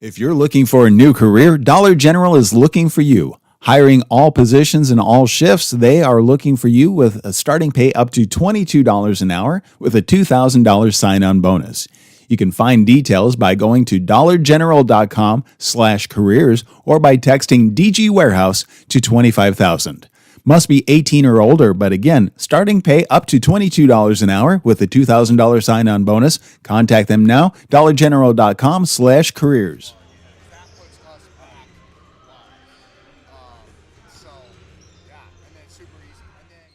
If you're looking for a new career, Dollar General is looking for you. Hiring all positions and all shifts, they are looking for you with a starting pay up to $22 an hour with a $2,000 sign-on bonus. You can find details by going to dollargeneral.com/careers or by texting DG Warehouse to 25,000. Must be 18 or older, but again, starting pay up to $22 an hour with a $2,000 sign-on bonus. Contact them now, dollargeneral.com/careers. That puts us back live. So, yeah, and then super easy. And then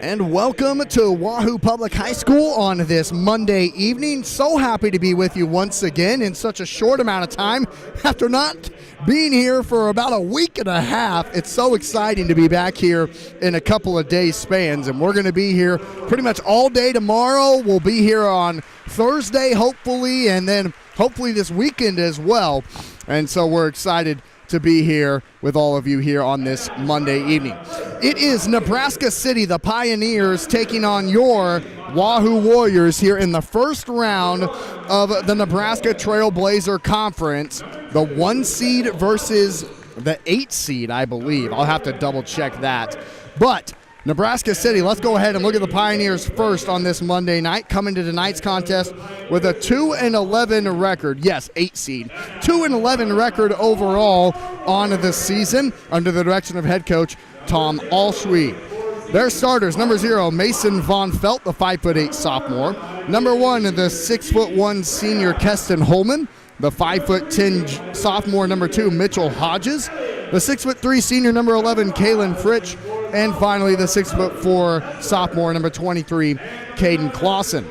And welcome to Wahoo Public High School on this Monday evening. So happy to be with you once again in such a short amount of time after not being here for about a week and a half. It's so exciting to be back here in a couple of days spans, and we're going to be here pretty much all day tomorrow. We'll be here on Thursday, hopefully, and then hopefully this weekend as well. And so we're excited to be here with all of you here on this Monday evening. It is Nebraska City, the Pioneers, taking on your Wahoo Warriors here in the first round of the Nebraska Trailblazer Conference. The 1 seed versus the 8 seed, I believe. I'll have to double check that. But Nebraska City, let's go ahead and look at the Pioneers first on this Monday night, coming to tonight's contest with a 2-11 record. Yes, 8 seed. 2-11 record overall on the season under the direction of head coach Tom Alschwede. Their starters, number 0, Mason Von Felt, the 5'8" sophomore. Number 1, the 6'1" senior Keston Holman. The 5'10" sophomore, number 2, Mitchell Hodges. The 6'3" senior, number 11, Kalen Fritsch. And finally, the 6'4" sophomore, number 23, Caden Clausen.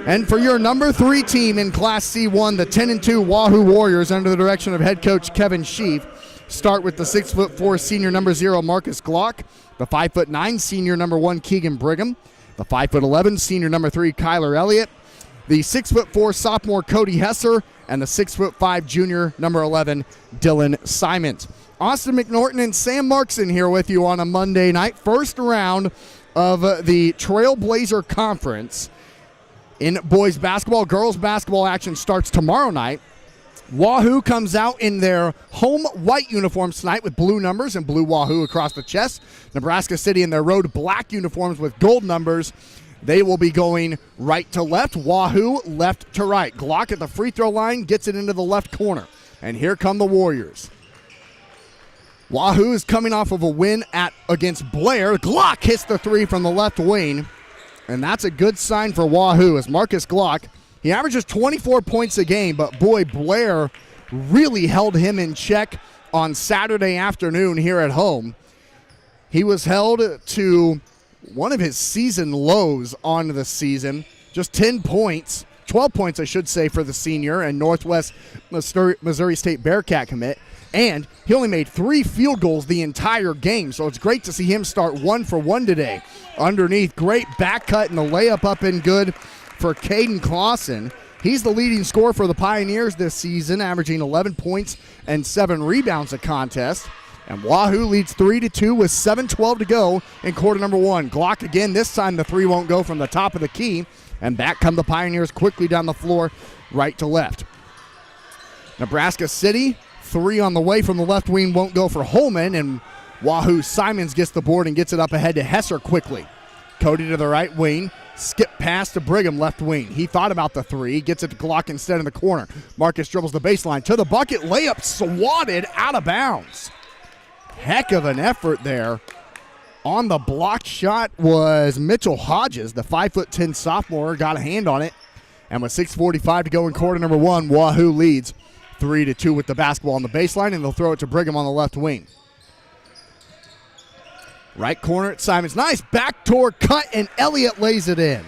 And for your number 3 team in Class C1, the 10-2 Wahoo Warriors, under the direction of head coach Kevin Sheaf, start with the 6'4" senior, number 0, Marcus Glock. The 5'9" senior, number 1, Keegan Brigham. The 5'11" senior, number 3, Kyler Elliott. The 6'4" sophomore, Cody Hesser. And the 6'5" junior, number 11, Dylan Simons. Austin McNorton and Sam Markson here with you on a Monday night. First round of the Trailblazer Conference in boys basketball. Girls basketball action starts tomorrow night. Wahoo comes out in their home white uniforms tonight with blue numbers and blue Wahoo across the chest. Nebraska City in their road black uniforms with gold numbers. They will be going right to left. Wahoo left to right. Glock at the free throw line gets it into the left corner. And here come the Warriors. Wahoo is coming off of a win against Blair. Glock hits the 3 from the left wing, and that's a good sign for Wahoo as Marcus Glock, he averages 24 points a game, but boy, Blair really held him in check on Saturday afternoon here at home. He was held to one of his season lows on the season, just 10 points, 12 points I should say for the senior and Northwest Missouri State Bearcat commit. And he only made 3 field goals the entire game, so it's great to see him start 1 for 1 today. Underneath, great back cut and the layup up and good for Caden Clausen. He's the leading scorer for the Pioneers this season, averaging 11 points and 7 rebounds a contest. And Wahoo leads 3-2 with 7:12 to go in quarter number 1. Glock again, this time the 3 won't go from the top of the key. And back come the Pioneers quickly down the floor, right to left. Nebraska City, 3 on the way from the left wing won't go for Holman, and Wahoo Simons gets the board and gets it up ahead to Hesser quickly. Cody to the right wing, skip pass to Brigham left wing. He thought about the 3, gets it to Glock instead in the corner. Marcus dribbles the baseline to the bucket, layup swatted out of bounds. Heck of an effort there. On the blocked shot was Mitchell Hodges, the 5'10" sophomore, got a hand on it. And with 6:45 to go in quarter number 1, Wahoo leads 3-2 with the basketball on the baseline, and they'll throw it to Brigham on the left wing. Right corner at Simons. Nice backdoor cut, and Elliott lays it in.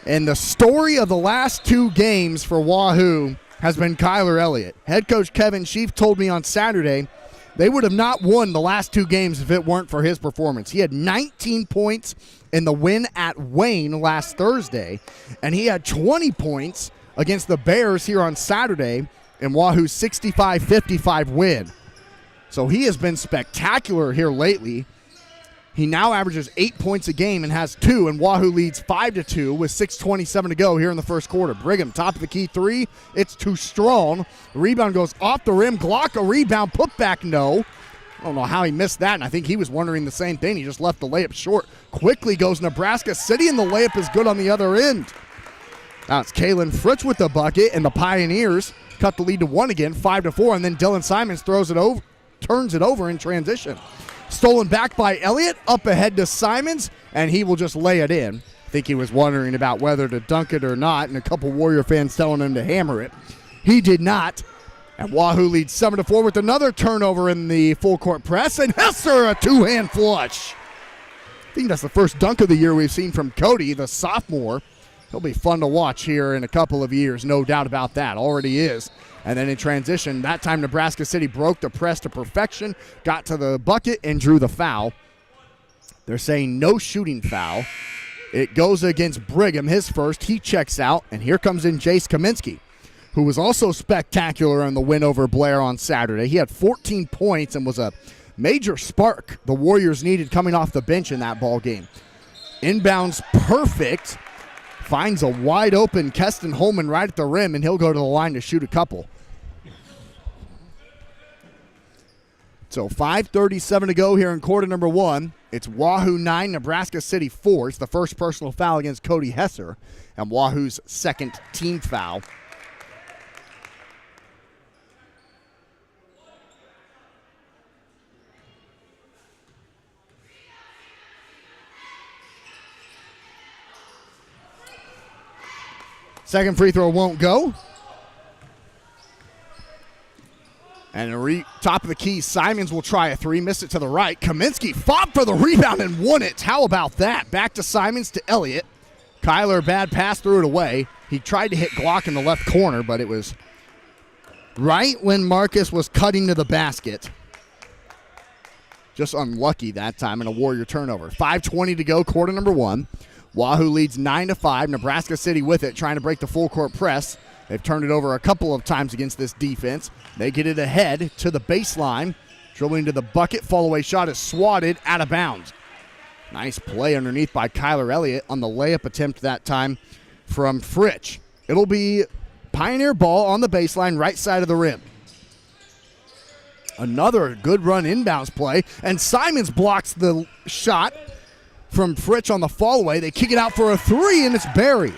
And the story of the last 2 games for Wahoo has been Kyler Elliott. Head coach Kevin Sheaf told me on Saturday they would have not won the last 2 games if it weren't for his performance. He had 19 points in the win at Wayne last Thursday, and he had 20 points against the Bears here on Saturday in Wahoo's 65-55 win. So he has been spectacular here lately. He now averages 8 points a game and has 2, and Wahoo leads 5-2 with 6:27 to go here in the first quarter. Brigham, top of the key 3. It's too strong. The rebound goes off the rim. Glock a rebound. Put back, no. I don't know how he missed that, and I think he was wondering the same thing. He just left the layup short. Quickly goes Nebraska City, and the layup is good on the other end. Now it's Kalen Fritsch with the bucket, and the Pioneers cut the lead to 1 again, 5-4, and then Dylan Simons throws it over, turns it over in transition. Stolen back by Elliott, up ahead to Simons, and he will just lay it in. I think he was wondering about whether to dunk it or not, and a couple Warrior fans telling him to hammer it. He did not. And Wahoo leads 7-4 with another turnover in the full court press, and Hesser a 2-hand flush. I think that's the first dunk of the year we've seen from Cody, the sophomore. He'll be fun to watch here in a couple of years, no doubt about that. Already is. And then in transition, that time Nebraska City broke the press to perfection, got to the bucket, and drew the foul. They're saying no shooting foul. It goes against Brigham, his first. He checks out, and here comes in Jace Kaminsky, who was also spectacular in the win over Blair on Saturday. He had 14 points and was a major spark the Warriors needed coming off the bench in that ball game. Inbounds perfect. Finds a wide-open Keston Holman right at the rim, and he'll go to the line to shoot a couple. So 5:37 to go here in quarter number one. It's Wahoo 9, Nebraska City 4. It's the first personal foul against Cody Hesser, and Wahoo's second team foul. Second free throw won't go. And top of the key, Simons will try a three. Missed it to the right. Kaminsky fought for the rebound and won it. How about that? Back to Simons to Elliott. Kyler, bad pass, threw it away. He tried to hit Glock in the left corner, but it was right when Marcus was cutting to the basket. Just unlucky that time, and a Warrior turnover. 5:20 to go, quarter number one. Wahoo leads 9-5. Nebraska City with it, trying to break the full court press. They've turned it over a couple of times against this defense. They get it ahead to the baseline. Dribbling to the bucket. Fall away shot is swatted out of bounds. Nice play underneath by Kyler Elliott on the layup attempt that time from Fritsch. It'll be Pioneer ball on the baseline, right side of the rim. Another good run inbounds play, and Simons blocks the shot from Fritsch on the fall away. They kick it out for a three, and it's buried.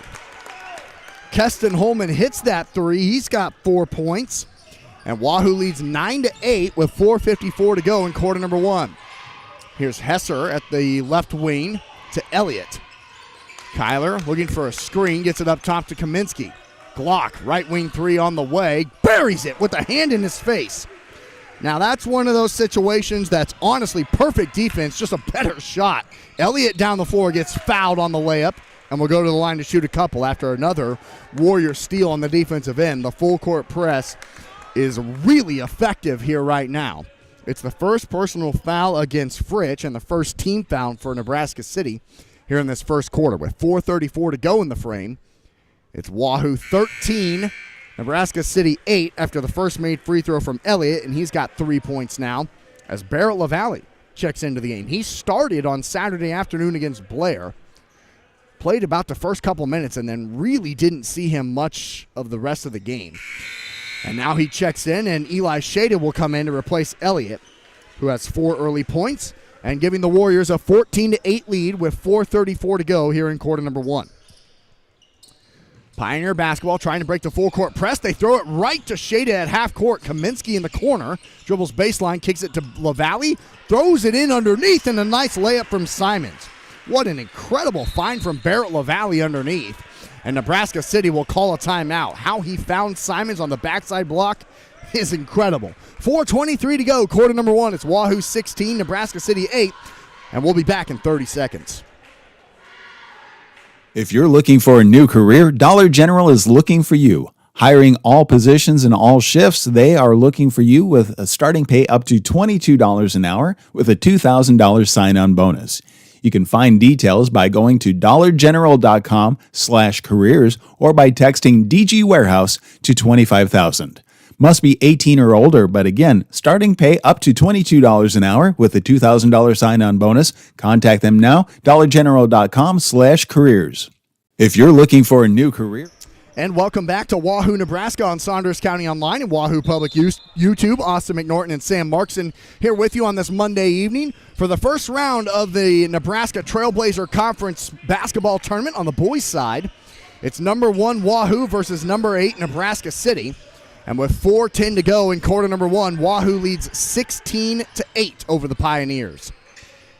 Keston Holman hits that three. He's got 4 points. And Wahoo leads 9-8 with 4:54 to go in quarter number one. Here's Hesser at the left wing to Elliott. Kyler looking for a screen, gets it up top to Kaminsky. Glock, right wing three on the way, buries it with a hand in his face. Now that's one of those situations that's honestly perfect defense, just a better shot. Elliott down the floor gets fouled on the layup, and will go to the line to shoot a couple after another Warrior steal on the defensive end. The full court press is really effective here right now. It's the first personal foul against Fritsch and the first team foul for Nebraska City here in this first quarter with 4:34 to go in the frame. It's Wahoo 13, Nebraska City 8 after the first made free throw from Elliott, and he's got 3 points now as Barrett LaValle checks into the game. He started on Saturday afternoon against Blair, played about the first couple minutes, and then really didn't see him much of the rest of the game. And now he checks in, and Eli Shada will come in to replace Elliott, who has 4 early points, and giving the Warriors a 14-8 lead with 4:34 to go here in quarter number one. Pioneer basketball trying to break the full court press. They throw it right to Shada at half court. Kaminsky in the corner, dribbles baseline, kicks it to LaValle, throws it in underneath, and a nice layup from Simons. What an incredible find from Barrett LaValle underneath. And Nebraska City will call a timeout. How he found Simons on the backside block is incredible. 4:23 to go, quarter number one. It's Wahoo 16, Nebraska City 8, and we'll be back in 30 seconds. If you're looking for a new career, Dollar General is looking for you. Hiring all positions and all shifts, they are looking for you with a starting pay up to $22 an hour with a $2,000 sign-on bonus. You can find details by going to dollargeneral.com/careers or by texting DG Warehouse to 25,000. Must be 18 or older, but again, starting pay up to $22 an hour with a $2,000 sign-on bonus. Contact them now, dollargeneral.com/careers. If you're looking for a new career. And welcome back to Wahoo, Nebraska on Saunders County Online and Wahoo Public YouTube. Austin McNorton and Sam Markson here with you on this Monday evening for the first round of the Nebraska Trailblazer Conference basketball tournament on the boys' side. It's number 1 Wahoo versus number 8 Nebraska City. And with 4:10 to go in quarter number one, Wahoo leads 16-8 over the Pioneers.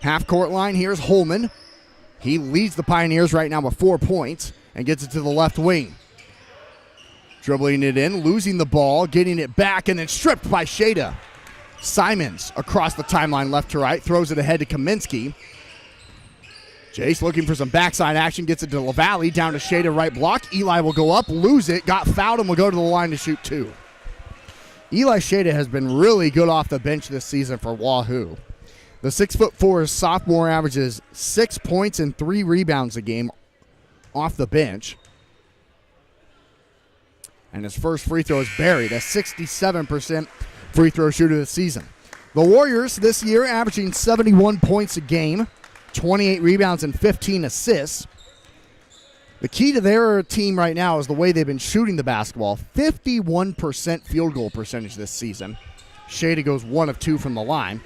Half court line, here's Holman. He leads the Pioneers right now with 4 points and gets it to the left wing. Dribbling it in, losing the ball, getting it back, and then stripped by Shada. Simons across the timeline left to right, throws it ahead to Kaminsky. Jace looking for some backside action, gets it to LaValle, down to Shada right block. Eli will go up, lose it, got fouled, and will go to the line to shoot 2. Eli Shada has been really good off the bench this season for Wahoo. The 6'4" sophomore averages 6 points and 3 rebounds a game off the bench. And his first free throw is buried, a 67% free throw shooter this season. The Warriors this year averaging 71 points a game, 28 rebounds and 15 assists. The key to their team right now is the way they've been shooting the basketball. 51% field goal percentage this season. Shada goes 1 of 2 from the line.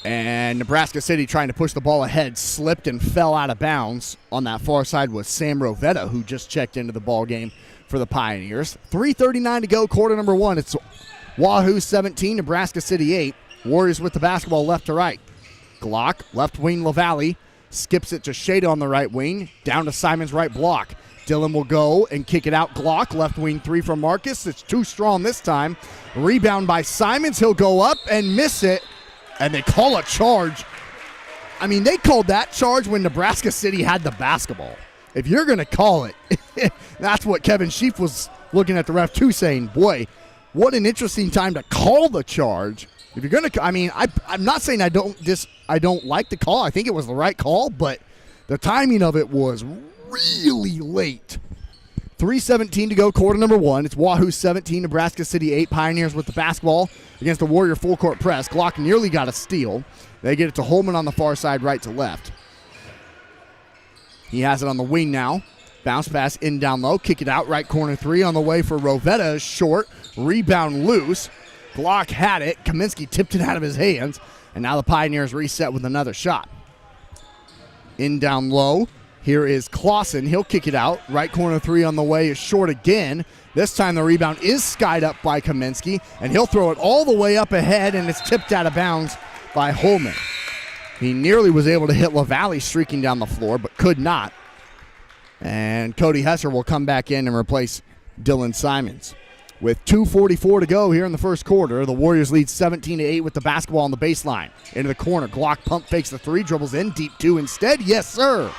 And Nebraska City trying to push the ball ahead, slipped and fell out of bounds. On that far side was Sam Rovetta, who just checked into the ball game for the Pioneers. 3:39 to go, quarter number 1. It's Wahoo 17, Nebraska City 8. Warriors with the basketball left to right. Glock, left wing LaValle, skips it to Shada on the right wing, down to Simon's right block. Dillon will go and kick it out. Glock, left wing 3 from Marcus. It's too strong this time. Rebound by Simons. He'll go up and miss it, and they call a charge. I mean, they called that charge when Nebraska City had the basketball. If you're going to call it, that's what Kevin Sheaf was looking at the ref too, saying, boy, what an interesting time to call the charge. If you're going to, I mean, I'm not saying I don't like the call. I think it was the right call, but the timing of it was really late. 3:17 to go, quarter number 1. It's Wahoo 17, Nebraska City 8. Pioneers with the basketball against the Warrior full court press. Glock nearly got a steal. They get it to Holman on the far side, right to left. He has it on the wing now. Bounce pass in down low. Kick it out, right corner 3 on the way for Rovetta. Short. Rebound loose. Glock had it. Kaminsky tipped it out of his hands. And now the Pioneers reset with another shot. In down low. Here is Clausen. He'll kick it out. Right corner 3 on the way is short again. This time the rebound is skied up by Kaminsky. And he'll throw it all the way up ahead, and it's tipped out of bounds by Holman. He nearly was able to hit LaValle streaking down the floor, but could not. And Cody Hesser will come back in and replace Dylan Simons. With 2:44 to go here in the first quarter, the Warriors lead 17-8 with the basketball on the baseline. Into the corner, Glock pump fakes the 3, dribbles in, deep 2 instead. Yes, sir.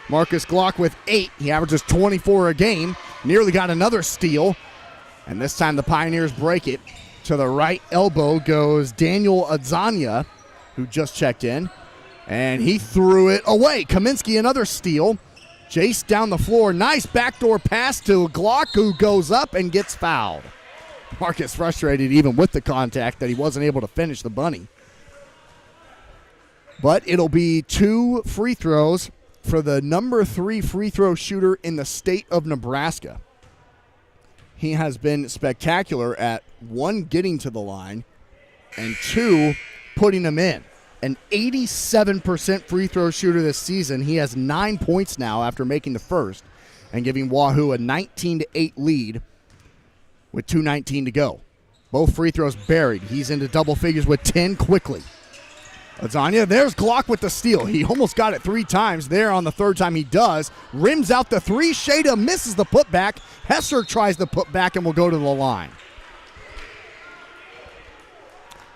Marcus Glock with 8. He averages 24 a game. Nearly got another steal. And this time the Pioneers break it. To the right elbow goes Daniel Adzania, who just checked in. And he threw it away. Kaminsky, another steal. Jace down the floor. Nice backdoor pass to Glock, who goes up and gets fouled. Marcus frustrated even with the contact that he wasn't able to finish the bunny. But it'll be 2 free throws for the number 3 free throw shooter in the state of Nebraska. He has been spectacular at 1, getting to the line, and 2, putting them in. An 87% free throw shooter this season. He has 9 points now after making the first and giving Wahoo a 19-8 lead with 2:19 to go. Both free throws buried. He's into double figures with 10 quickly. Lasagna, there's Glock with the steal. He almost got it 3 times. There on the 3rd time he does. Rims out the 3. Shada misses the putback. Hesser tries the putback and will go to the line.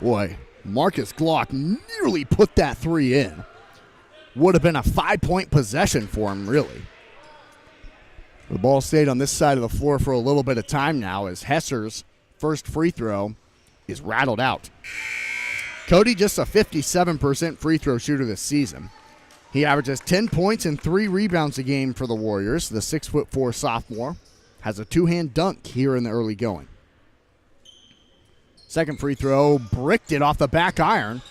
Boy, Marcus Glock nearly put that 3 in. Would have been a 5-point possession for him, really. The ball stayed on this side of the floor for a little bit of time now as Hesser's first free throw is rattled out. Cody, just a 57% free throw shooter this season. He averages 10 points and 3 rebounds a game for the Warriors. The 6'4" sophomore has a 2-hand dunk here in the early going. Second free throw, bricked it off the back iron.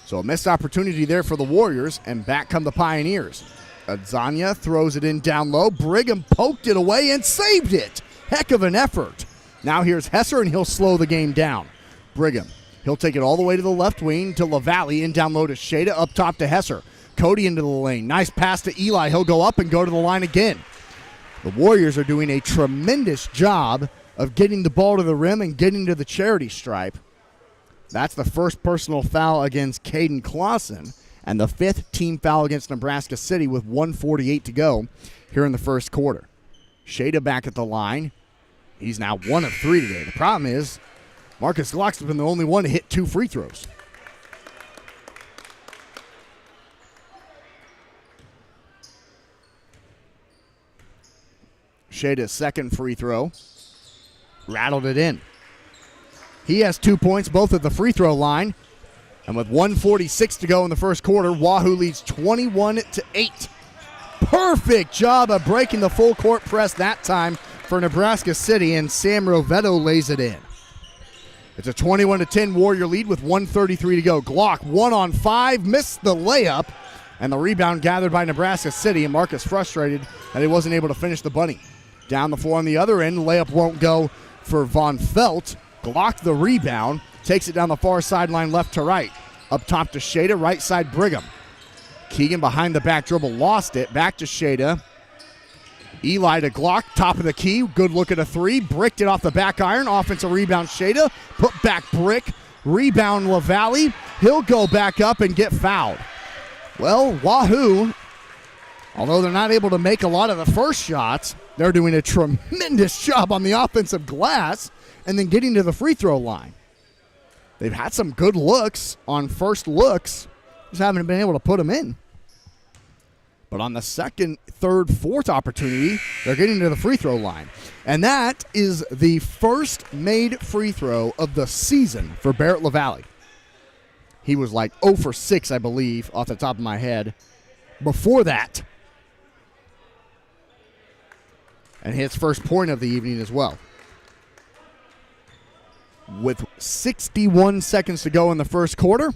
So a missed opportunity there for the Warriors, and back come the Pioneers. Adzania throws it in down low. Brigham poked it away and saved it. Heck of an effort. Now here's Hesser, and he'll slow the game down. Brigham, he'll take it all the way to the left wing to LaValle, and down low to Shada, up top to Hesser. Cody into the lane. Nice pass to Eli. He'll go up and go to the line again. The Warriors are doing a tremendous job of getting the ball to the rim and getting to the charity stripe. That's the first personal foul against Caden Clausen and the 5th team foul against Nebraska City with 1:48 to go here in the first quarter. Shada back at the line. He's now 1 of 3 today. The problem is Marcus Glock's been the only one to hit 2 free throws. Shade's second free throw. Rattled it in. He has 2 points, both at the free throw line. And with 1:46 to go in the first quarter, Wahoo leads 21-8. Perfect job of breaking the full court press that time for Nebraska City, and Sam Rovetto lays it in. It's a 21-10 Warrior lead with 1:33 to go. Glock 1-on-5, missed the layup, and the rebound gathered by Nebraska City, and Marcus frustrated that he wasn't able to finish the bunny. Down the floor on the other end, layup won't go for Von Felt. Glock the rebound, takes it down the far sideline left to right. Up top to Shada, right side Brigham. Keegan behind the back dribble, lost it, back to Shada. Eli to Glock, top of the key, good look at a three, bricked it off the back iron, offensive rebound Shada, put back brick, rebound LaValle, he'll go back up and get fouled. Well, Wahoo, although they're not able to make a lot of the first shots, they're doing a tremendous job on the offensive glass and then getting to the free throw line. They've had some good looks on first looks, just haven't been able to put them in. But on the second, third, fourth opportunity, they're getting to the free throw line. And that is the first made free throw of the season for Barrett LaValle. He was like 0 for 6, I believe, off the top of my head, before that. And his first point of the evening as well. With 61 seconds to go in the first quarter,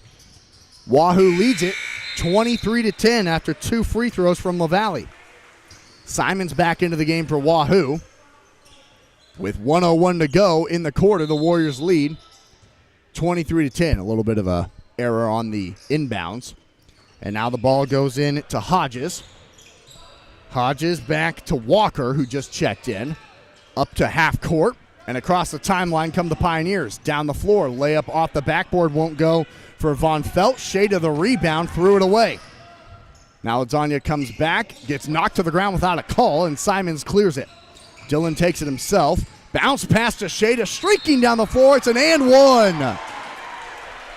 Wahoo leads it 23-10 after 2 free throws from LaValle. Simon's back into the game for Wahoo. With 1:01 to go in the quarter, the Warriors lead 23-10. A little bit of a error on the inbounds. And now the ball goes in to Hodges. Hodges back to Walker, who just checked in. Up to half court. And across the timeline come the Pioneers. Down the floor, layup off the backboard won't go for Von Felt. Shada the rebound, threw it away. Now Lasagna comes back, gets knocked to the ground without a call, and Simons clears it. Dillon takes it himself. Bounce pass to Shada, streaking down the floor. It's an and one.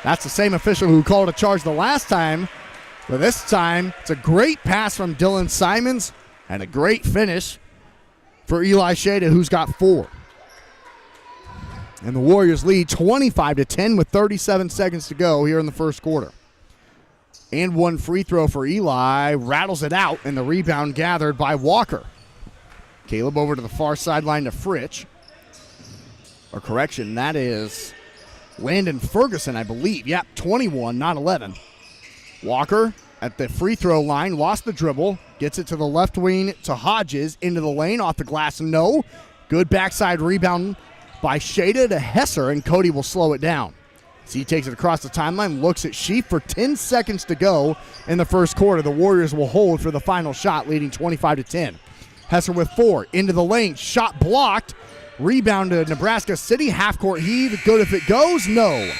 That's the same official who called a charge the last time. But this time, it's a great pass from Dylan Simons and a great finish for Eli Shada, who's got 4. And the Warriors lead 25-10 with 37 seconds to go here in the first quarter. And 1 free throw for Eli. Rattles it out, and the rebound gathered by Walker. Caleb over to the far sideline to Fritsch. Or correction, that is Landon Ferguson, I believe. Yep, 21, not 11. Walker at the free throw line, lost the dribble, gets it to the left wing to Hodges, into the lane, off the glass, no. Good backside rebound by Shada to Hesser, and Cody will slow it down. So he takes it across the timeline, looks at Sheep for 10 seconds to go in the first quarter. The Warriors will hold for the final shot, leading 25-10. Hesser with 4, into the lane, shot blocked, rebound to Nebraska City, half-court heave, good if it goes, no.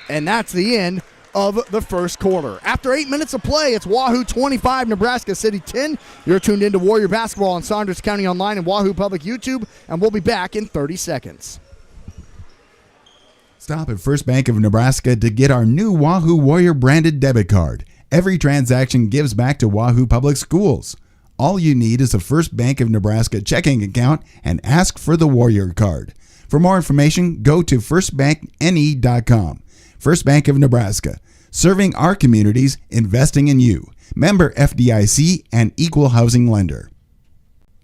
And that's the end of the first quarter. After 8 minutes of play, it's Wahoo 25, Nebraska City 10. You're tuned into Warrior Basketball on Saunders County Online and Wahoo Public YouTube, and we'll be back in 30 seconds. Stop at First Bank of Nebraska to get our new Wahoo Warrior branded debit card. Every transaction gives back to Wahoo Public Schools. All you need is a First Bank of Nebraska checking account and ask for the Warrior card. For more information, go to firstbankne.com. First Bank of Nebraska, serving our communities, investing in you. Member FDIC and equal housing lender.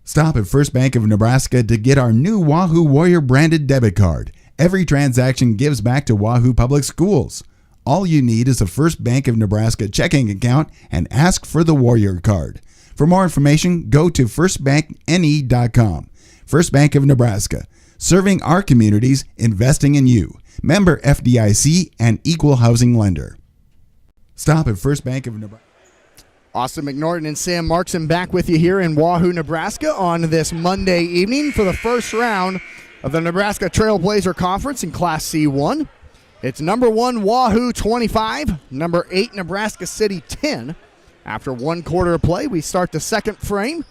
Stop at First Bank of Nebraska to get our new Wahoo Warrior branded debit card. Every transaction gives back to Wahoo Public Schools. All you need is a First Bank of Nebraska checking account and ask for the Warrior card. For more information, go to firstbankne.com. First Bank of Nebraska, serving our communities, investing in you. Member FDIC and equal housing lender. Stop at First Bank of Nebraska. Austin McNorton and Sam Markson back with you here in Wahoo, Nebraska on this Monday evening for the first round of the Nebraska Trailblazer Conference in Class C1. It's number 1 Wahoo 25, number 8 Nebraska City 10. After 1 quarter of play, we start the second frame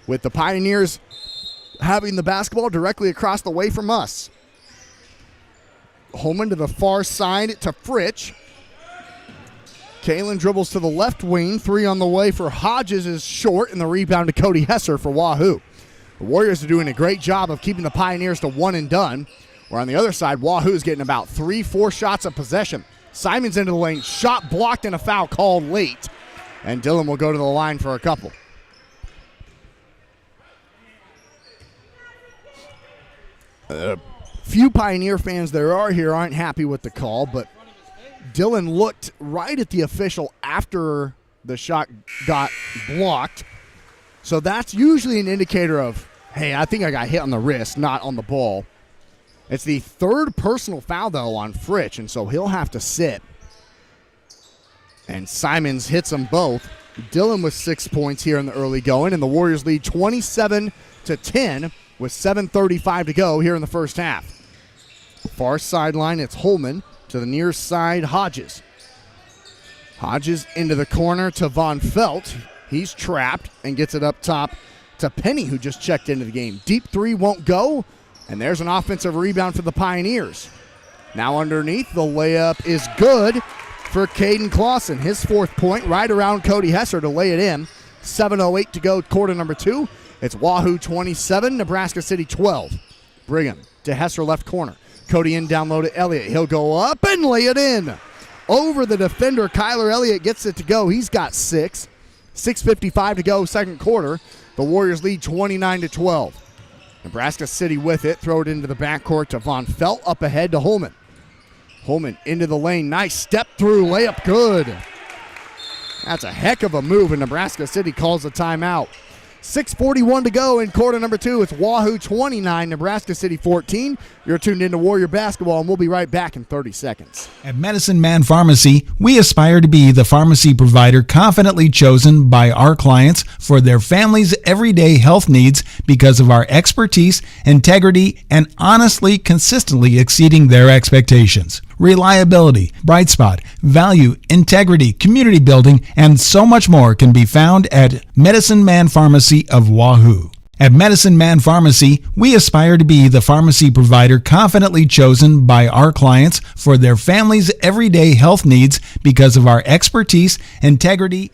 with the Pioneers having the basketball directly across the way from us. Holman to the far side to Fritsch. Kalen dribbles to the left wing. 3 on the way for Hodges is short, and the rebound to Cody Hesser for Wahoo. The Warriors are doing a great job of keeping the Pioneers to one and done. Where on the other side, Wahoo's getting about 3-4 shots of possession. Simons into the lane, shot blocked and a foul called late. And Dillon will go to the line for a couple. Few Pioneer fans there are here aren't happy with the call, but Dillon looked right at the official after the shot got blocked. So that's usually an indicator of, hey, I think I got hit on the wrist, not on the ball. It's the third personal foul, though, on Fritch, and so he'll have to sit. And Simons hits them both. Dillon with 6 points here in the early going, and the Warriors lead 27-10 with 7:35 to go here in the first half. Far sideline, it's Holman. To the near side, Hodges. Hodges into the corner to Von Felt. He's trapped and gets it up top to Penny, who just checked into the game. Deep three won't go, and there's an offensive rebound for the Pioneers. Now underneath, the layup is good for Caden Clausen. His 4th point right around Cody Hesser to lay it in. 7:08 to go, quarter number 2. It's Wahoo 27, Nebraska City 12. Brigham to Hesser left corner. Cody in down low to Elliott. He'll go up and lay it in. Over the defender, Kyler Elliott gets it to go. He's got 6. 6:55 to go, second quarter. The Warriors lead 29-12. Nebraska City with it. Throw it into the backcourt to Von Felt. Up ahead to Holman. Holman into the lane. Nice step through. Layup good. That's a heck of a move, and Nebraska City calls a timeout. 6:41 to go in quarter number 2. It's Wahoo 29, Nebraska City 14. You're tuned into Warrior Basketball, and we'll be right back in 30 seconds. At Medicine Man Pharmacy, we aspire to be the pharmacy provider confidently chosen by our clients for their family's everyday health needs because of our expertise, integrity, and honestly, consistently exceeding their expectations. Reliability, bright spot, value, integrity, community building, and so much more can be found at Medicine Man Pharmacy of Wahoo. At Medicine Man Pharmacy, we aspire to be the pharmacy provider confidently chosen by our clients for their family's everyday health needs because of our expertise, integrity.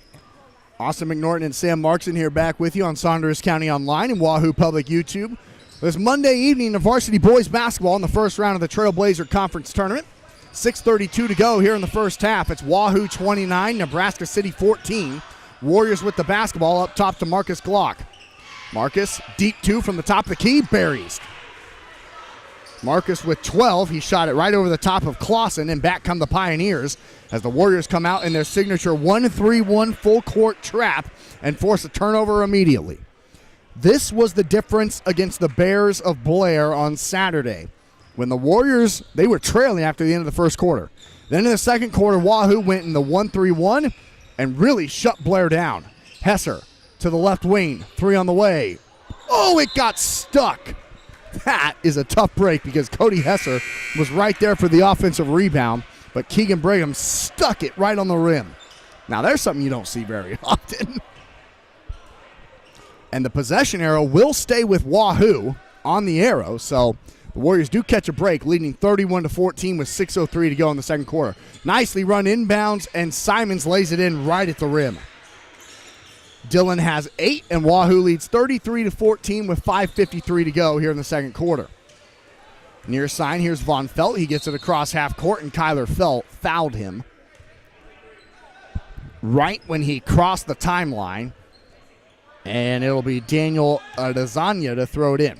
Austin McNorton and Sam Markson here back with you on Saunders County Online and Wahoo Public YouTube. This Monday evening of varsity boys basketball in the first round of the Trailblazer Conference Tournament. 6:32 to go here in the first half. It's Wahoo 29, Nebraska City 14. Warriors with the basketball up top to Marcus Glock. Marcus, deep 2 from the top of the key, buries. Marcus with 12. He shot it right over the top of Clausen, and back come the Pioneers as the Warriors come out in their signature 1-3-1 full court trap and force a turnover immediately. This was the difference against the Bears of Blair on Saturday. When the Warriors, they were trailing after the end of the first quarter. Then in the second quarter, Wahoo went in the 1-3-1 and really shut Blair down. Hesser to the left wing, 3 on the way. Oh, it got stuck. That is a tough break because Cody Hesser was right there for the offensive rebound, but Keegan Brigham stuck it right on the rim. Now, there's something you don't see very often. And the possession arrow will stay with Wahoo on the arrow, so the Warriors do catch a break, leading 31-14 with 6:03 to go in the second quarter. Nicely run inbounds, and Simons lays it in right at the rim. Dillon has 8, and Wahoo leads 33-14 with 5:53 to go here in the second quarter. Near sign, here's Von Felt. He gets it across half court, and Kyler Felt fouled him right when he crossed the timeline. And it'll be Daniel Adesanya to throw it in.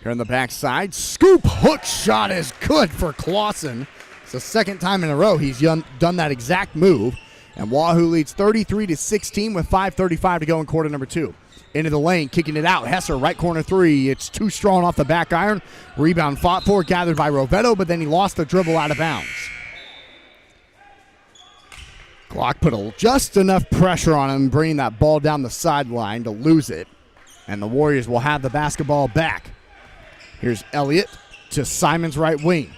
Here on the backside, scoop hook shot is good for Clausen. It's the second time in a row he's done that exact move. And Wahoo leads 33-16 with 5:35 to go in quarter number 2. Into the lane, kicking it out. Hesser, right corner 3. It's too strong off the back iron. Rebound fought for, gathered by Rovetto, but then he lost the dribble out of bounds. Glock put just enough pressure on him, bringing that ball down the sideline to lose it. And the Warriors will have the basketball back. Here's Elliott to Simon's right wing.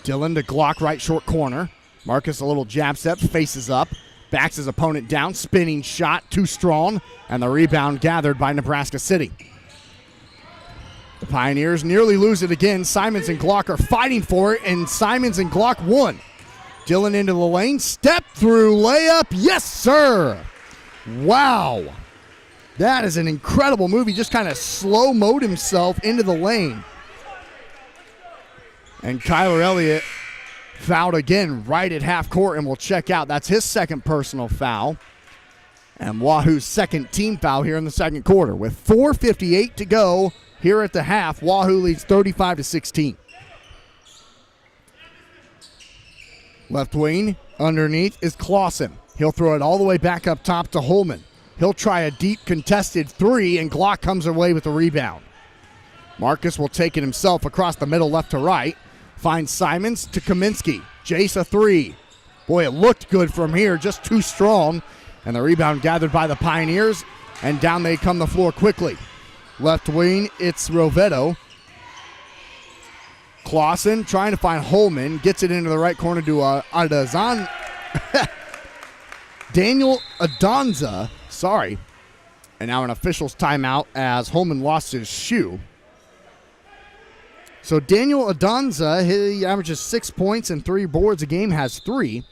Dillon to Glock right short corner. Marcus a little jab step, faces up, backs his opponent down, spinning shot, too strong, and the rebound gathered by Nebraska City. The Pioneers nearly lose it again. Simons and Glock are fighting for it, and Simons and Glock won. Dillon into the lane, step through layup, yes sir! Wow. That is an incredible move. He just kind of slow-moed himself into the lane. And Kyler Elliott fouled again right at half court and will check out. That's his second personal foul. And Wahoo's second team foul here in the second quarter. With 4:58 to go here at the half, Wahoo leads 35-16. Left wing underneath is Clausen. He'll throw it all the way back up top to Holman. He'll try a deep contested three, and Glock comes away with the rebound. Marcus will take it himself across the middle left to right. Finds Simons to Kaminsky. Jace a three. Boy, it looked good from here, just too strong. And the rebound gathered by the Pioneers, and down they come the floor quickly. Left wing, it's Rovetto. Clausen trying to find Holman. Gets it into the right corner to Adazan. Daniel Adonza. Sorry. And now an official's timeout as Holman lost his shoe. So Daniel Adonza, he averages 6 points and 3 boards a game, has 3.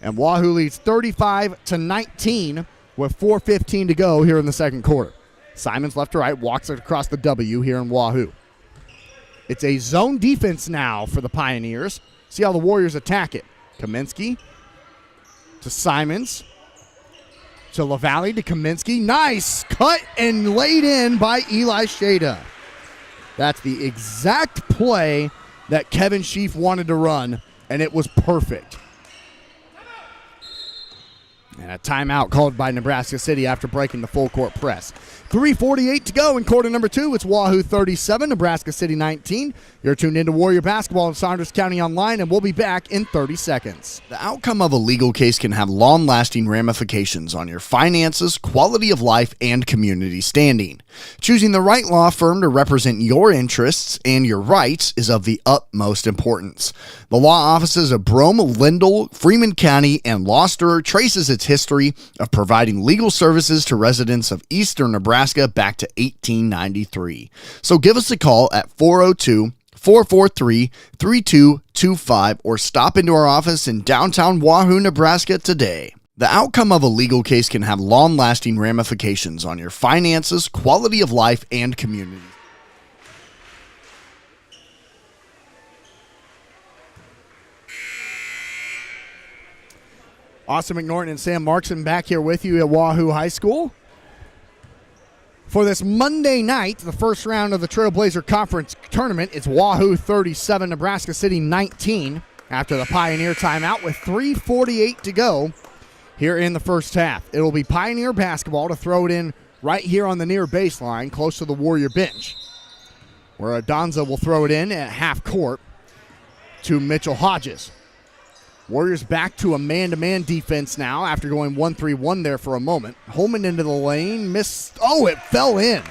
And Wahoo leads 35-19 with 4:15 to go here in the second quarter. Simons left to right, walks it across the W here in Wahoo. It's a zone defense now for the Pioneers. See how the Warriors attack it. Kaminsky to Simons. To LaValle to Kaminsky. Nice cut and laid in by Eli Shada. That's the exact play that Kevin Sheaf wanted to run, and it was perfect. And a timeout called by Nebraska City after breaking the full court press. 3:48 to go in quarter number 2. It's Wahoo 37, Nebraska City 19. You're tuned into Warrior Basketball in Saunders County Online, and we'll be back in 30 seconds. The outcome of a legal case can have long-lasting ramifications on your finances, quality of life, and community standing. Choosing the right law firm to represent your interests and your rights is of the utmost importance. The law offices of Brome, Lindell, Freeman County, and Gloucester traces its history of providing legal services to residents of eastern Nebraska back to 1893. So give us a call at 402-443-3225 or stop into our office in downtown Wahoo, Nebraska today. The outcome of a legal case can have long-lasting ramifications on your finances, quality of life, and community. Austin McNorton and Sam Markson back here with you at Wahoo High School. For this Monday night, the first round of the Trailblazer Conference Tournament, it's Wahoo 37, Nebraska City 19 after the Pioneer timeout with 3:48 to go here in the first half. It will be Pioneer basketball to throw it in right here on the near baseline, close to the Warrior bench, where Adonza will throw it in at half court to Mitchell Hodges. Warriors back to a man-to-man defense now after going 1-3-1 there for a moment. Holman into the lane, missed. Oh, it fell in.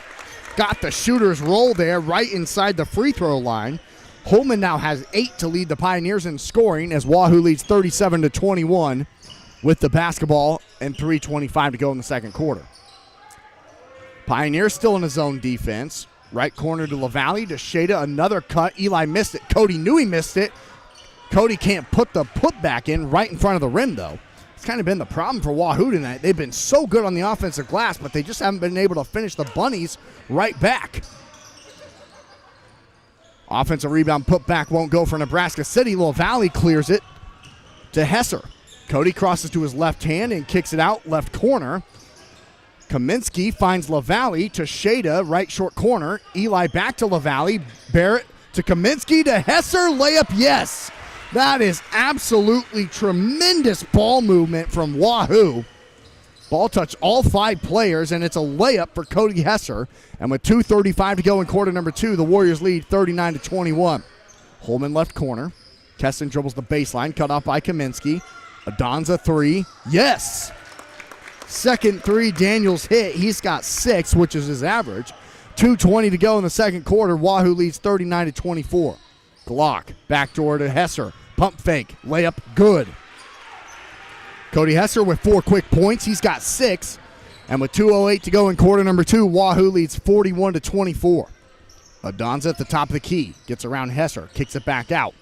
Got the shooter's roll there right inside the free throw line. Holman now has 8 to lead the Pioneers in scoring as Wahoo leads 37-21 with the basketball and 3:25 to go in the second quarter. Pioneers still in a zone defense. Right corner to LaValle, to Shada, another cut. Eli missed it. Cody knew he missed it. Cody can't put the putback in right in front of the rim, though. It's kind of been the problem for Wahoo tonight. They've been so good on the offensive glass, but they just haven't been able to finish the bunnies right back. Offensive rebound putback won't go for Nebraska City. LaValle clears it to Hesser. Cody crosses to his left hand and kicks it out left corner. Kaminsky finds LaValle to Shada, right short corner. Eli back to LaValle. Barrett to Kaminsky to Hesser. Layup, yes. That is absolutely tremendous ball movement from Wahoo. Ball touched all 5 players, and it's a layup for Cody Hesser. And with 2:35 to go in quarter number 2, the Warriors lead 39-21. Holman left corner. Keston dribbles the baseline, cut off by Kaminsky. Adonza 3. Yes! Second 3 Daniels hit. He's got 6, which is his average. 2:20 to go in the second quarter. Wahoo leads 39-24. Glock, backdoor to Hesser. Pump fake, layup, good. Cody Hesser with 4 quick points. He's got 6. And with 2:08 to go in quarter number 2, Wahoo leads 41-24. Adonza at the top of the key. Gets around Hesser, kicks it back out.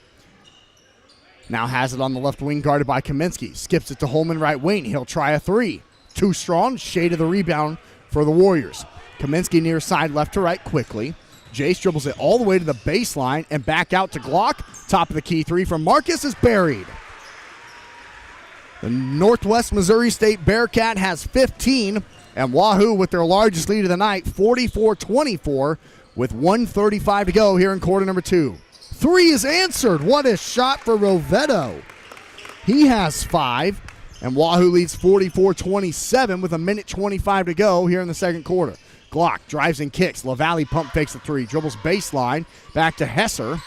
Now has it on the left wing, guarded by Kaminsky. Skips it to Holman right wing. He'll try a 3. too strong. Shade of the rebound for the Warriors. Kaminsky near side, left to right quickly. Jace dribbles it all the way to the baseline and back out to Glock. Top of the key three from Marcus is buried. The Northwest Missouri State Bearcat has 15, and Wahoo with their largest lead of the night, 44-24, with 1:35 to go here in quarter number 2. Three is answered. What a shot for Rovetto. He has 5, and Wahoo leads 44-27 with 1:25 to go here in the second quarter. Glock drives and kicks. LaValle pump fakes the 3, dribbles baseline, back to Hesser.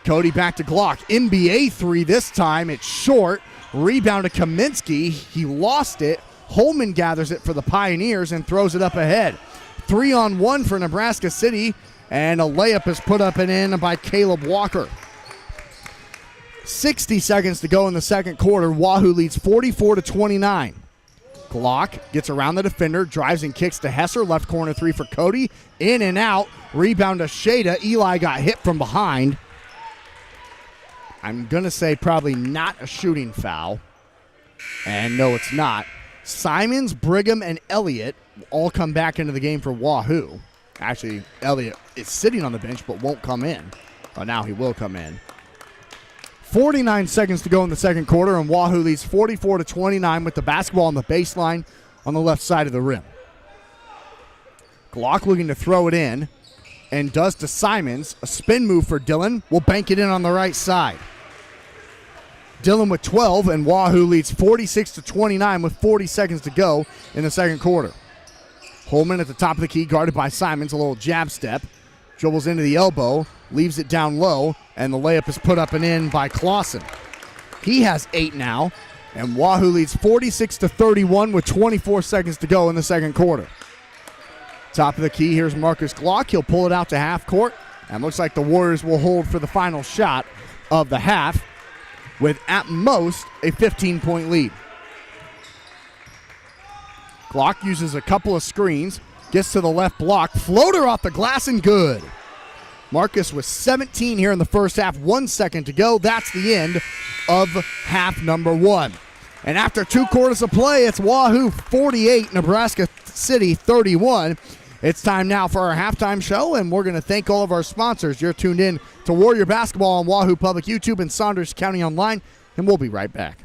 Cody back to Glock. NBA 3 this time. It's short. Rebound to Kaminsky. He lost it. Holman gathers it for the Pioneers and throws it up ahead. 3-on-1 for Nebraska City, and a layup is put up and in by Caleb Walker. 60 seconds to go in the second quarter. Wahoo leads 44-29. Glock gets around the defender, drives and kicks to Hesser. Left corner 3 for Cody. In and out. Rebound to Shada. Eli got hit from behind. I'm going to say probably not a shooting foul. And no, it's not. Simons, Brigham, and Elliott all come back into the game for Wahoo. Actually, Elliott is sitting on the bench but won't come in. But now he will come in. 49 seconds to go in the second quarter, and Wahoo leads 44-29 with the basketball on the baseline on the left side of the rim. Glock looking to throw it in, and does to Simons. A spin move for Dillon. Will bank it in on the right side. Dillon with 12, and Wahoo leads 46-29 with 40 seconds to go in the second quarter. Holman at the top of the key, guarded by Simons. A little jab step. Dribbles into the elbow, leaves it down low, and the layup is put up and in by Clausen. He has 8 now, and Wahoo leads 46-31 with 24 seconds to go in the second quarter. Top of the key, here's Marcus Glock. He'll pull it out to half court, and looks like the Warriors will hold for the final shot of the half, with at most a 15-point lead. Glock uses a couple of screens, gets to the left block, floater off the glass and good. Marcus with 17 here in the first half, 1 second to go. That's the end of half number 1. And after 2 quarters of play, it's Wahoo 48, Nebraska City 31. It's time now for our halftime show, and we're going to thank all of our sponsors. You're tuned in to Warrior Basketball on Wahoo Public YouTube and Saunders County Online, and we'll be right back.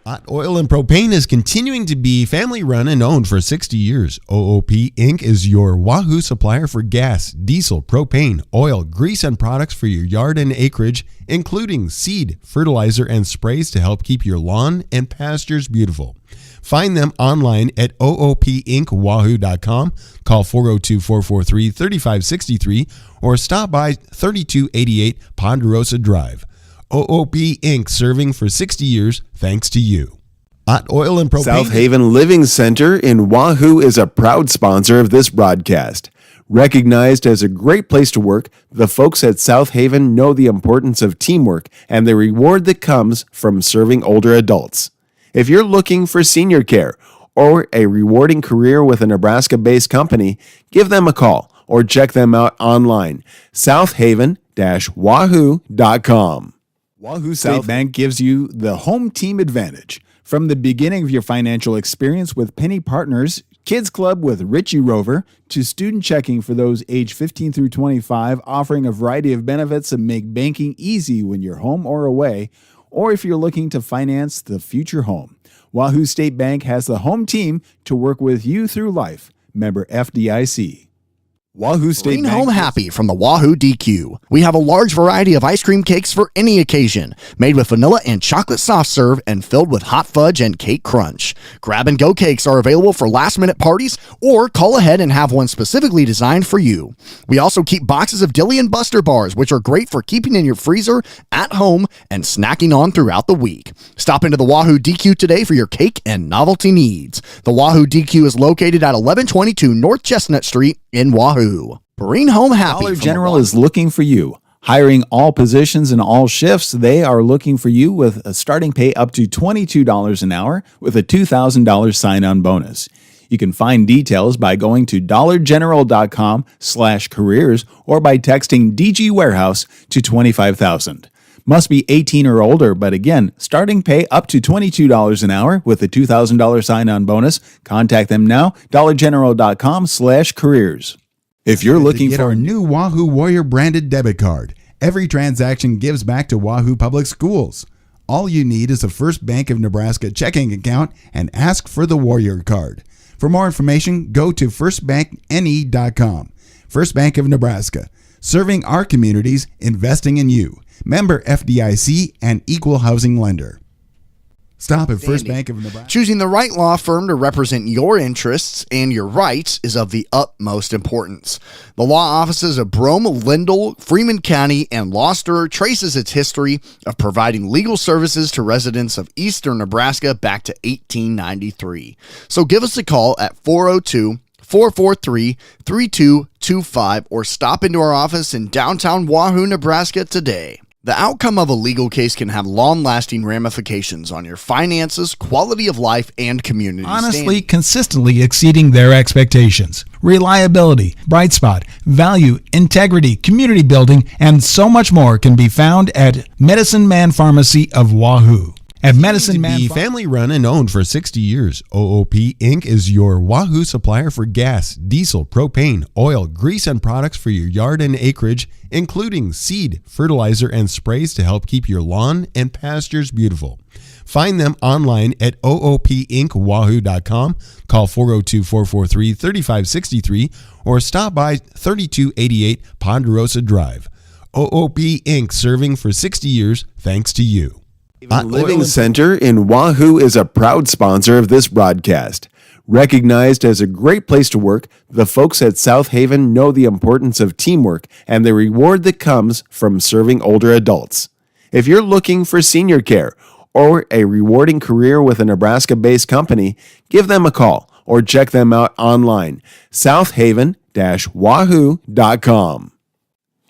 Hot Oil and Propane is continuing to be family-run and owned for 60 years. OOP Inc. is your Wahoo supplier for gas, diesel, propane, oil, grease, and products for your yard and acreage, including seed, fertilizer, and sprays to help keep your lawn and pastures beautiful. Find them online at oopinkwahoo.com, call 402-443-3563, or stop by 3288 Ponderosa Drive. OOP Inc. serving for 60 years thanks to you. Hot Oil and Propane. South Haven Living Center in Wahoo is a proud sponsor of this broadcast. Recognized as a great place to work, the folks at South Haven know the importance of teamwork and the reward that comes from serving older adults. If you're looking for senior care or a rewarding career with a Nebraska-based company, give them a call or check them out online, southaven-wahoo.com. Wahoo State Bank gives you the home team advantage. From the beginning of your financial experience with Penny Partners, Kids Club with Richie Rover, to student checking for those age 15 through 25, offering a variety of benefits that make banking easy when you're home or away, or if you're looking to finance the future home. Wahoo State Bank has the home team to work with you through life. Member FDIC. Wahoo State Bring Bank home happy from the Wahoo DQ. We have a large variety of ice cream cakes for any occasion, made with vanilla and chocolate soft serve and filled with hot fudge and cake crunch. Grab and go cakes are available for last minute parties, or call ahead and have one specifically designed for you. We also keep boxes of Dilly and Buster bars, which are great for keeping in your freezer, at home, and snacking on throughout the week. Stop into the Wahoo DQ today for your cake and novelty needs. The Wahoo DQ is located at 1122 North Chestnut Street in Wahoo. Bring home happy. Dollar General is looking for you. Hiring all positions and all shifts, they are looking for you with a starting pay up to $22 an hour with a $2,000 sign-on bonus. You can find details by going to dollargeneral.com/careers or by texting DG Warehouse to 25,000. Must be 18 or older, but again, starting pay up to $22 an hour with a $2,000 sign-on bonus. Contact them now, dollargeneral.com/careers. If you're looking for our new Wahoo Warrior branded debit card, every transaction gives back to Wahoo Public Schools. All you need is a First Bank of Nebraska checking account and ask for the Warrior card. For more information, go to firstbankne.com. First Bank of Nebraska, serving our communities, investing in you. Member FDIC and equal housing lender. Stop at First Bank of Nebraska. Choosing the right law firm to represent your interests and your rights is of the utmost importance. The law offices of Brome, Lindell, Freeman County, and Gloucester traces its history of providing legal services to residents of eastern Nebraska back to 1893. So give us a call at 402-443-3225 or stop into our office in downtown Wahoo, Nebraska today. The outcome of a legal case can have long-lasting ramifications on your finances, quality of life, and community Honestly, standing. consistently exceeding their expectations. Reliability, bright spot, value, integrity, community building, and so much more can be found at Medicine Man Pharmacy of Wahoo. At Medicine Man Family run and owned for 60 years, OOP Inc. is your Wahoo supplier for gas, diesel, propane, oil, grease, and products for your yard and acreage, including seed, fertilizer, and sprays to help keep your lawn and pastures beautiful. Find them online at oopinkwahoo.com, call 402-443-3563, or stop by 3288 Ponderosa Drive. OOP Inc. serving for 60 years thanks to you. Living Center in Wahoo is a proud sponsor of this broadcast. Recognized as a great place to work, the folks at South Haven know the importance of teamwork and the reward that comes from serving older adults. If you're looking for senior care or a rewarding career with a Nebraska-based company, give them a call or check them out online, southhaven-wahoo.com.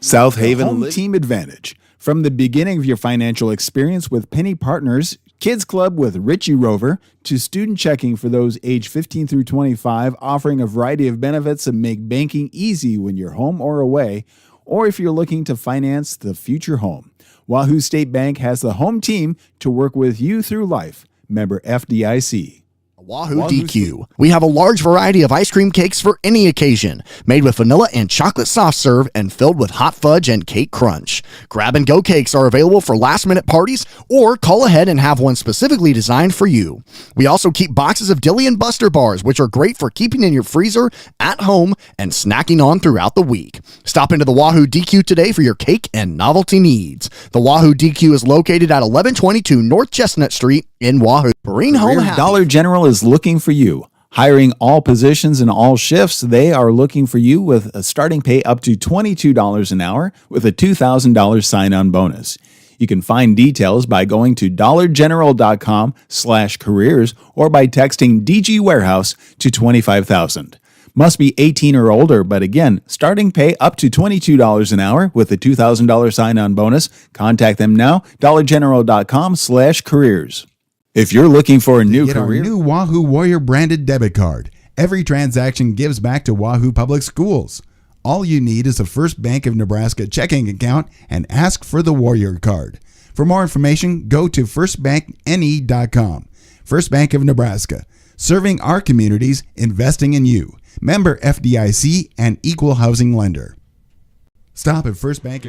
South Haven Home Team Advantage. From the beginning of your financial experience with Penny Partners, Kids Club with Richie Rover, to student checking for those age 15 through 25, offering a variety of benefits that make banking easy when you're home or away, or if you're looking to finance the future home. Wahoo State Bank has the home team to work with you through life. Member FDIC. Wahoo DQ. We have a large variety of ice cream cakes for any occasion, made with vanilla and chocolate soft serve and filled with hot fudge and cake crunch. Grab and go cakes are available for last minute parties, or call ahead and have one specifically designed for you. We also keep boxes of Dilly and Buster bars, which are great for keeping in your freezer, at home, and snacking on throughout the week. Stop into the Wahoo DQ today for your cake and novelty needs. The Wahoo DQ is located at 1122 North Chestnut Street in Wahoo. Marine Home Happy. Dollar General is looking for you. Hiring all positions and all shifts, they are looking for you with a starting pay up to $22 an hour with a $2,000 sign-on bonus. You can find details by going to dollargeneral.com/careers or by texting DG Warehouse to 25,000. Must be 18 or older, but again, starting pay up to $22 an hour with a $2,000 sign-on bonus. Contact them now, dollargeneral.com/careers. If you're looking for a new Get career, our new Wahoo Warrior branded debit card. Every transaction gives back to Wahoo Public Schools. All you need is a First Bank of Nebraska checking account and ask for the Warrior card. For more information, go to firstbankne.com. First Bank of Nebraska, serving our communities, investing in you. Member FDIC and equal housing lender. Stop at First Bank.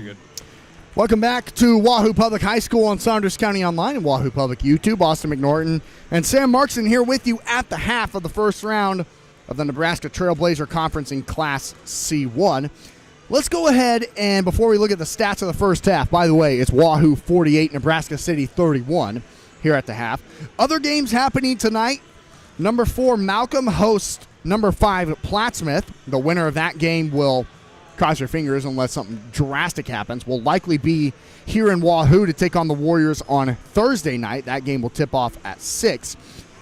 Welcome back to Wahoo Public High School on Saunders County Online and Wahoo Public YouTube. Austin McNorton and Sam Markson here with you at the half of the first round of the Nebraska Trailblazer Conference in Class C1. Let's go ahead and before we look at the stats of the first half, by the way, it's Wahoo 48, Nebraska City 31 here at the half. Other games happening tonight. Number 4, Malcolm hosts number 5, Plattsmouth. The winner of that game will, cross your fingers unless something drastic happens, will likely be here in Wahoo to take on the Warriors on Thursday night. That game will tip off at 6.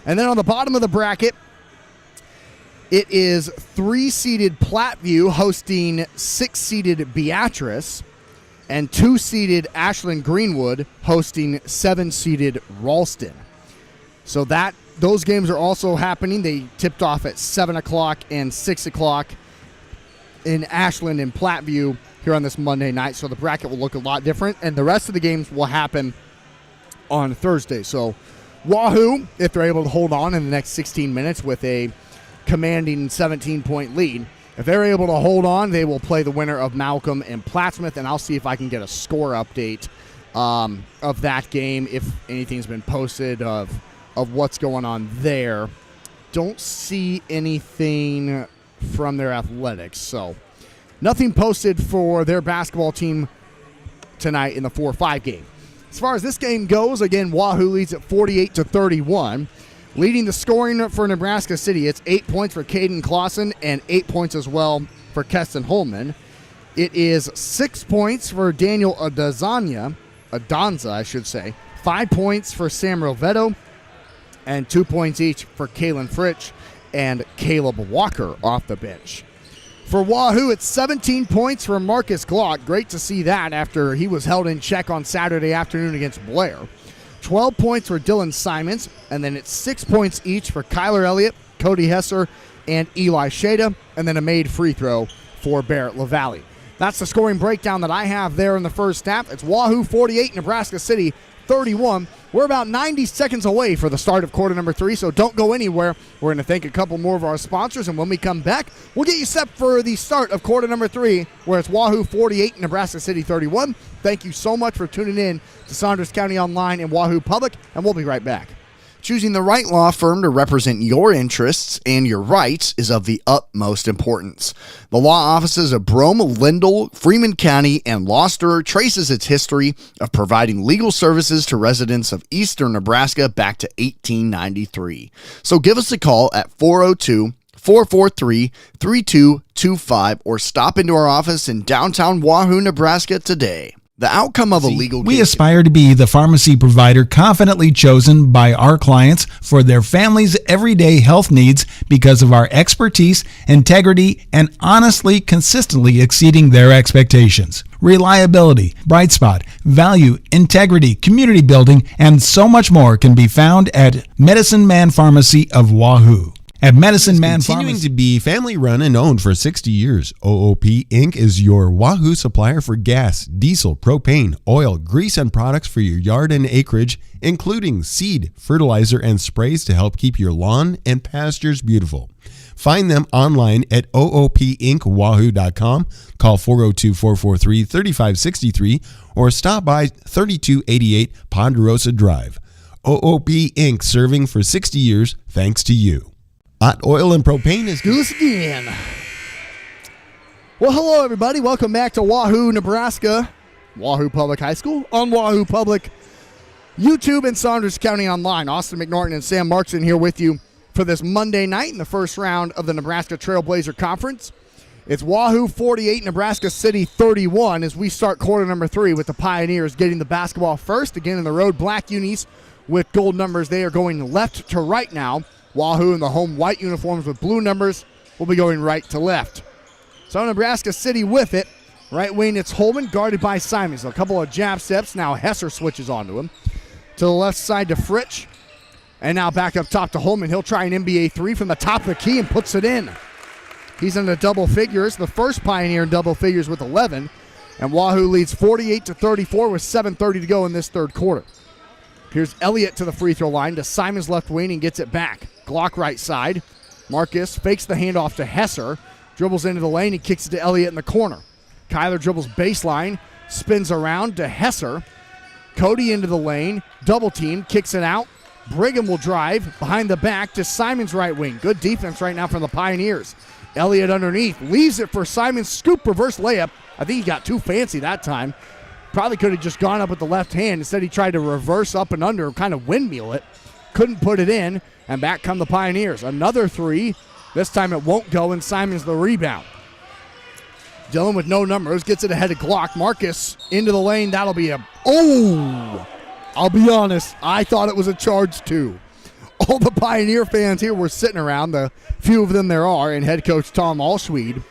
And then on the bottom of the bracket, it is 3-seeded Platteview hosting 6-seeded Beatrice and 2-seeded Ashland Greenwood hosting 7-seeded Ralston. So those games are also happening. They tipped off at 7 o'clock and 6 o'clock in Ashland and Platteview here on this Monday night, so the bracket will look a lot different, and the rest of the games will happen on Thursday. So Wahoo, if they're able to hold on in the next 16 minutes with a commanding 17-point lead, if they're able to hold on, they will play the winner of Malcolm and Plattsmouth, and I'll see if I can get a score update of that game, if anything's been posted of what's going on there. Don't see anything from their athletics, so nothing posted for their basketball team tonight in the 4-5 game. As far as this game goes, again, Wahoo leads at 48-31. Leading the scoring for Nebraska City, it's 8 points for Caden Clausen and 8 points as well for Keston Holman. It is 6 points for Daniel Adonza, 5 points for Sam Rovetto, and 2 points each for Kalen Fritsch and Caleb Walker off the bench. For Wahoo, it's 17 points for Marcus Glock. Great to see that after he was held in check on Saturday afternoon against Blair. 12 points for Dylan Simons, and then it's 6 points each for Kyler Elliott, Cody Hesser, and Eli Shada, and then a made free throw for Barrett LaValle. That's the scoring breakdown that I have there in the first half. It's Wahoo 48, Nebraska City 31. We're about 90 seconds away for the start of quarter number 3, so don't go anywhere. We're going to thank a couple more of our sponsors, and when we come back, we'll get you set for the start of quarter number 3, where it's Wahoo 48, Nebraska City 31. Thank you so much for tuning in to Saunders County Online and Wahoo Public, and we'll be right back. Choosing the right law firm to represent your interests and your rights is of the utmost importance. The law offices of Brome, Lindell, Freeman County, and Gloucester traces its history of providing legal services to residents of eastern Nebraska back to 1893. So give us a call at 402-443-3225 or stop into our office in downtown Wahoo, Nebraska today. The outcome of a legal case. We aspire to be the pharmacy provider confidently chosen by our clients for their family's everyday health needs because of our expertise, integrity, and honestly, consistently exceeding their expectations. Reliability, bright spot, value, integrity, community building, and so much more can be found at Medicine Man Pharmacy of Wahoo. At Medicine Man Continuing Pharmacy. to be family run and owned for 60 years, OOP Inc. is your Wahoo supplier for gas, diesel, propane, oil, grease, and products for your yard and acreage, including seed, fertilizer, and sprays to help keep your lawn and pastures beautiful. Find them online at oopinkwahoo.com, call 402-443-3563, or stop by 3288 Ponderosa Drive. OOP Inc. serving for 60 years thanks to you. Hot oil and propane is... Do this again. Well, hello, everybody. Welcome back to Wahoo, Nebraska, Wahoo Public High School, on Wahoo Public YouTube and Saunders County Online. Austin McNorton and Sam Markson here with you for this Monday night in the first round of the Nebraska Trailblazer Conference. It's Wahoo 48, Nebraska City 31 as we start quarter number 3 with the Pioneers getting the basketball first. Again, in the road, black unis with gold numbers. They are going left to right now. Wahoo in the home white uniforms with blue numbers will be going right to left. So Nebraska City with it. Right wing, it's Holman, guarded by Simons. A couple of jab steps. Now Hesser switches onto him. To the left side to Fritsch. And now back up top to Holman. He'll try an NBA 3 from the top of the key and puts it in. He's in the double figures. The first Pioneer in double figures with 11. And Wahoo leads 48-34 with 7:30 to go in this third quarter. Here's Elliott to the free throw line to Simon's left wing and gets it back. Glock right side. Marcus fakes the handoff to Hesser. Dribbles into the lane and kicks it to Elliott in the corner. Kyler dribbles baseline. Spins around to Hesser. Cody into the lane. Double team. Kicks it out. Brigham will drive behind the back to Simon's right wing. Good defense right now from the Pioneers. Elliott underneath. Leaves it for Simon's scoop reverse layup. I think he got too fancy that time. Probably could have just gone up with the left hand. Instead, he tried to reverse up and under, kind of windmill it. Couldn't put it in, and back come the Pioneers. Another 3. This time it won't go, and Simon's the rebound. Dillon with no numbers gets it ahead of Glock. Marcus into the lane. That'll be a... Oh! I'll be honest. I thought it was a charge, too. All the Pioneer fans here were sitting around, the few of them there are, and head coach Tom Allschwede.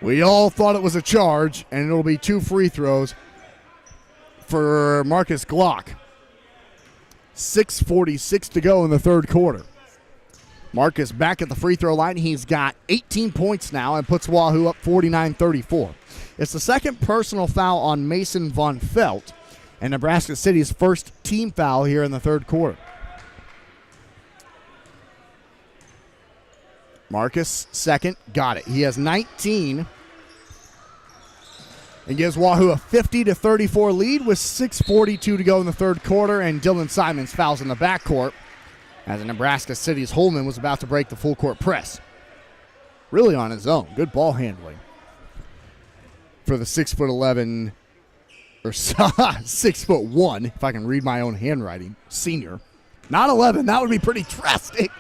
We all thought it was a charge, and it'll be 2 free throws for Marcus Glock. 6:46 to go in the third quarter. Marcus back at the free throw line. He's got 18 points now and puts Wahoo up 49-34. It's the second personal foul on Mason Von Felt, and Nebraska City's first team foul here in the third quarter. Marcus, second, got it. He has 19 and gives Wahoo a 50-34 lead with 6:42 to go in the third quarter, and Dylan Simons fouls in the backcourt as Nebraska City's Holman was about to break the full court press. Really on his own. Good ball handling for the 6'11", or 6'1", if I can read my own handwriting, senior. Not 11. That would be pretty drastic.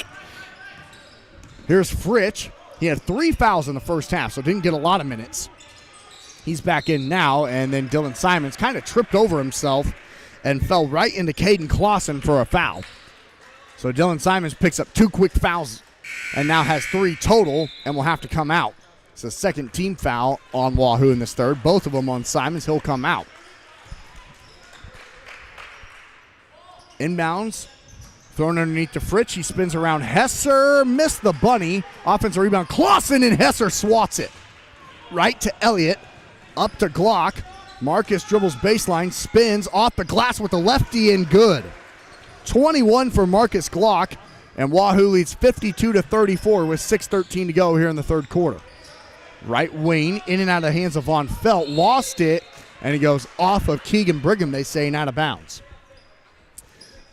Here's Fritsch. He had 3 fouls in the first half, so didn't get a lot of minutes. He's back in now, and then Dylan Simons kind of tripped over himself and fell right into Caden Clausen for a foul. So Dylan Simons picks up 2 quick fouls and now has 3 total and will have to come out. It's the second team foul on Wahoo in this third. Both of them on Simons. He'll come out. Inbounds. Thrown underneath to Fritsch. He spins around Hesser. Missed the bunny. Offensive rebound. Clausen, and Hesser swats it. Right to Elliott. Up to Glock. Marcus dribbles baseline. Spins off the glass with the lefty and good. 21 for Marcus Glock. And Wahoo leads 52-34 with 6:13 to go here in the third quarter. Right wing. In and out of the hands of Von Felt. Lost it. And he goes off of Keegan Brigham, they say, and out of bounds.